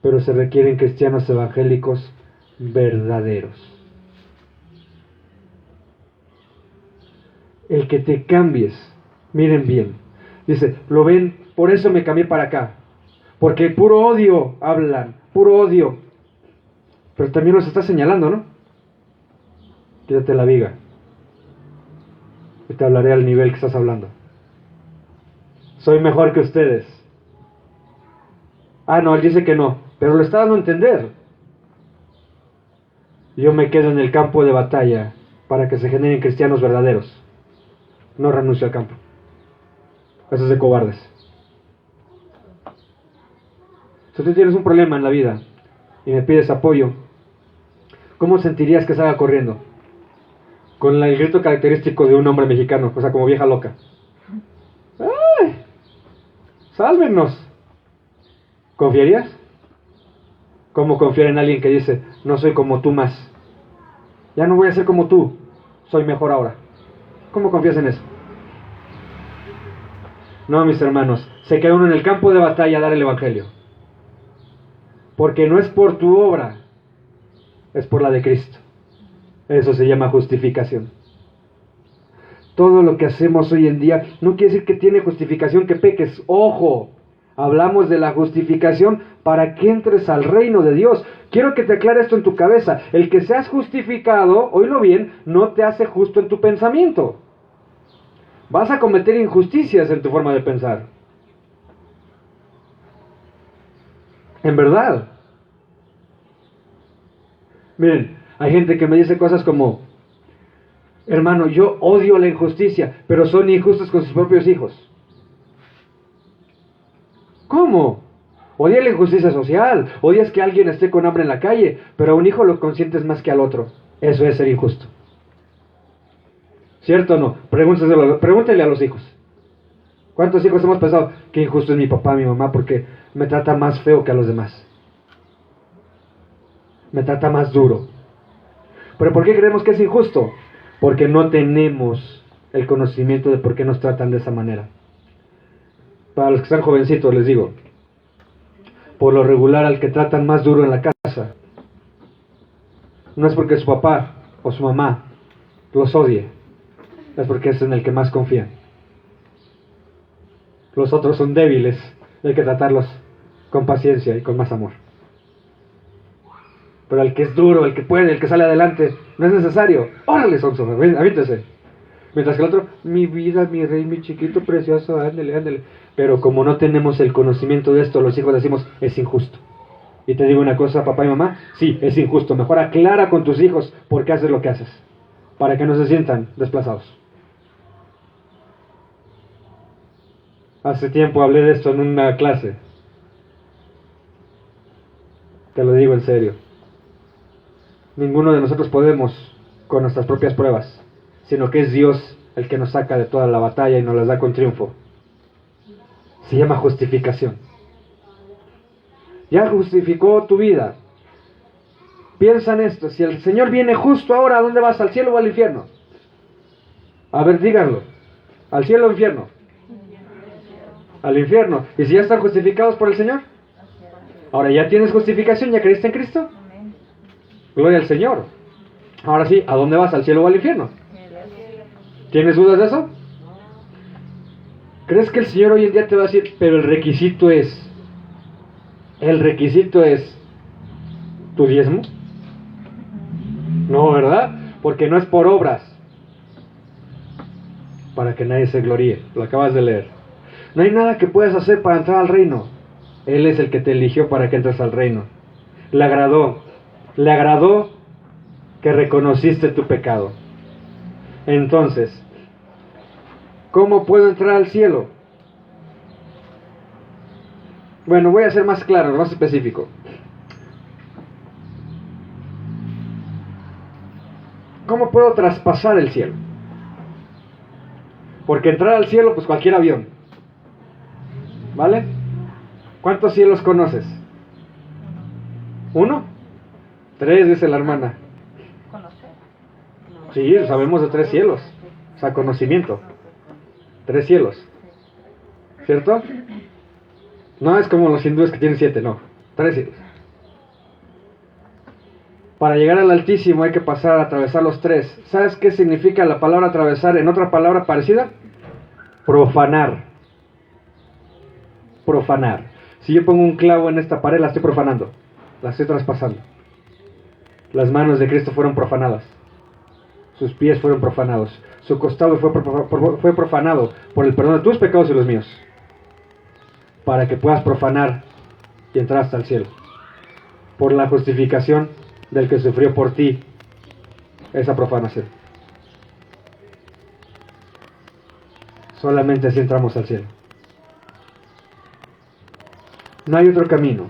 Pero se requieren cristianos evangélicos verdaderos. El que te cambies, miren bien, dice, ¿lo ven? Por eso me cambié para acá, porque puro odio hablan, puro odio, pero también los está señalando, ¿no? Quítate la viga y te hablaré al nivel que estás hablando. Soy mejor que ustedes. Ah, no, él dice que no, pero lo está dando a entender. Yo me quedo en el campo de batalla para que se generen cristianos verdaderos. No renuncio al campo. Eso es de cobardes. Si tú tienes un problema en la vida y me pides apoyo, ¿cómo sentirías que salga corriendo? Con el grito característico de un hombre mexicano, o sea, como vieja loca. ¡Ay! ¡Sálvenos! ¿Confiarías? ¿Cómo confiar en alguien que dice, no soy como tú más? Ya no voy a ser como tú, soy mejor ahora. ¿Cómo confías en eso? No, mis hermanos, se queda uno en el campo de batalla a dar el evangelio. Porque no es por tu obra, es por la de Cristo. Eso se llama justificación. Todo lo que hacemos hoy en día no quiere decir que tiene justificación que peques. ¡Ojo! Hablamos de la justificación para que entres al reino de Dios. Quiero que te aclare esto en tu cabeza. El que seas justificado, oílo bien, no te hace justo en tu pensamiento. Vas a cometer injusticias en tu forma de pensar. En verdad. Miren, hay gente que me dice cosas como, hermano, yo odio la injusticia, pero son injustos con sus propios hijos. ¿Cómo? Odias la injusticia social, odias que alguien esté con hambre en la calle, pero a un hijo lo consientes más que al otro. Eso es ser injusto. ¿Cierto o no? Pregúntele a los hijos. ¿Cuántos hijos hemos pensado, qué injusto es mi papá, mi mamá, porque me trata más feo que a los demás? Me trata más duro. ¿Pero por qué creemos que es injusto? Porque no tenemos el conocimiento de por qué nos tratan de esa manera. Para los que están jovencitos les digo, por lo regular al que tratan más duro en la casa, no es porque su papá o su mamá los odie, es porque es en el que más confían. Los otros son débiles, hay que tratarlos con paciencia y con más amor. Pero el que es duro, el que puede, el que sale adelante, no es necesario. ¡Órale, sonso! Avíntese. Mientras que el otro, mi vida, mi rey, mi chiquito precioso, ándele, ándele. Pero como no tenemos el conocimiento de esto, los hijos decimos, es injusto. Y te digo una cosa, papá y mamá, sí, es injusto. Mejor aclara con tus hijos por qué haces lo que haces, para que no se sientan desplazados. Hace tiempo hablé de esto en una clase. Te lo digo en serio. Ninguno de nosotros podemos con nuestras propias pruebas, sino que es Dios el que nos saca de toda la batalla y nos las da con triunfo. Se llama justificación. Ya justificó tu vida. Piensa en esto, si el Señor viene justo ahora, ¿a dónde vas? ¿Al cielo o al infierno? A ver, díganlo. ¿Al cielo o al infierno? Al infierno. ¿Y si ya están justificados por el Señor? Ahora ya tienes justificación, ¿ya creíste en Cristo? Gloria al Señor. Ahora sí, ¿a dónde vas? ¿Al cielo o al infierno? ¿Tienes dudas de eso? ¿Crees que el Señor hoy en día te va a decir, pero el requisito es tu diezmo? No, ¿verdad? Porque no es por obras, para que nadie se gloríe. Lo acabas de leer. No hay nada que puedas hacer para entrar al reino. Él es el que te eligió para que entres al reino. Le agradó que reconociste tu pecado. Entonces, ¿cómo puedo entrar al cielo? Bueno, voy a ser más claro, más específico. ¿Cómo puedo traspasar el cielo? Porque entrar al cielo, pues cualquier avión. ¿Vale? ¿Cuántos cielos conoces? ¿1? 3, dice la hermana. Sí, sabemos de 3 cielos. O sea, conocimiento. 3 cielos. ¿Cierto? No es como los hindúes que tienen 7, no. 3 cielos. Para llegar al Altísimo hay que pasar a atravesar los 3. ¿Sabes qué significa la palabra atravesar en otra palabra parecida? Profanar. Profanar. Si yo pongo un clavo en esta pared, la estoy profanando. La estoy traspasando. Las manos de Cristo fueron profanadas. Sus pies fueron profanados. Su costado fue profanado por el perdón de tus pecados y los míos. Para que puedas profanar y entrar hasta el cielo. Por la justificación del que sufrió por ti esa profanación. Solamente así entramos al cielo. No hay otro camino.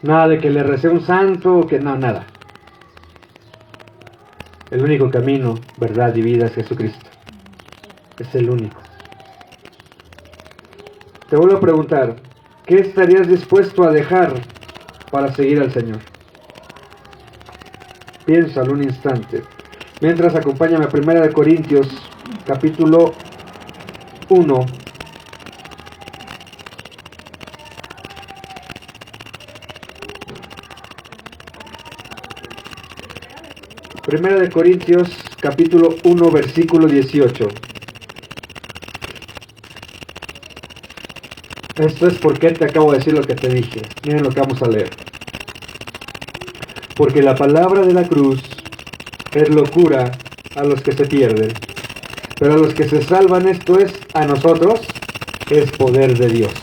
Nada de que le recé un santo, que no, nada. El único camino, verdad y vida es Jesucristo. Es el único. Te vuelvo a preguntar, ¿qué estarías dispuesto a dejar para seguir al Señor? Piénsalo un instante. Mientras, acompáñame a 1 Corintios, capítulo 1. Primera de Corintios, capítulo 1, versículo 18. Esto es porque te acabo de decir lo que te dije. Miren lo que vamos a leer. Porque la palabra de la cruz es locura a los que se pierden, pero a los que se salvan, esto es, a nosotros, es poder de Dios.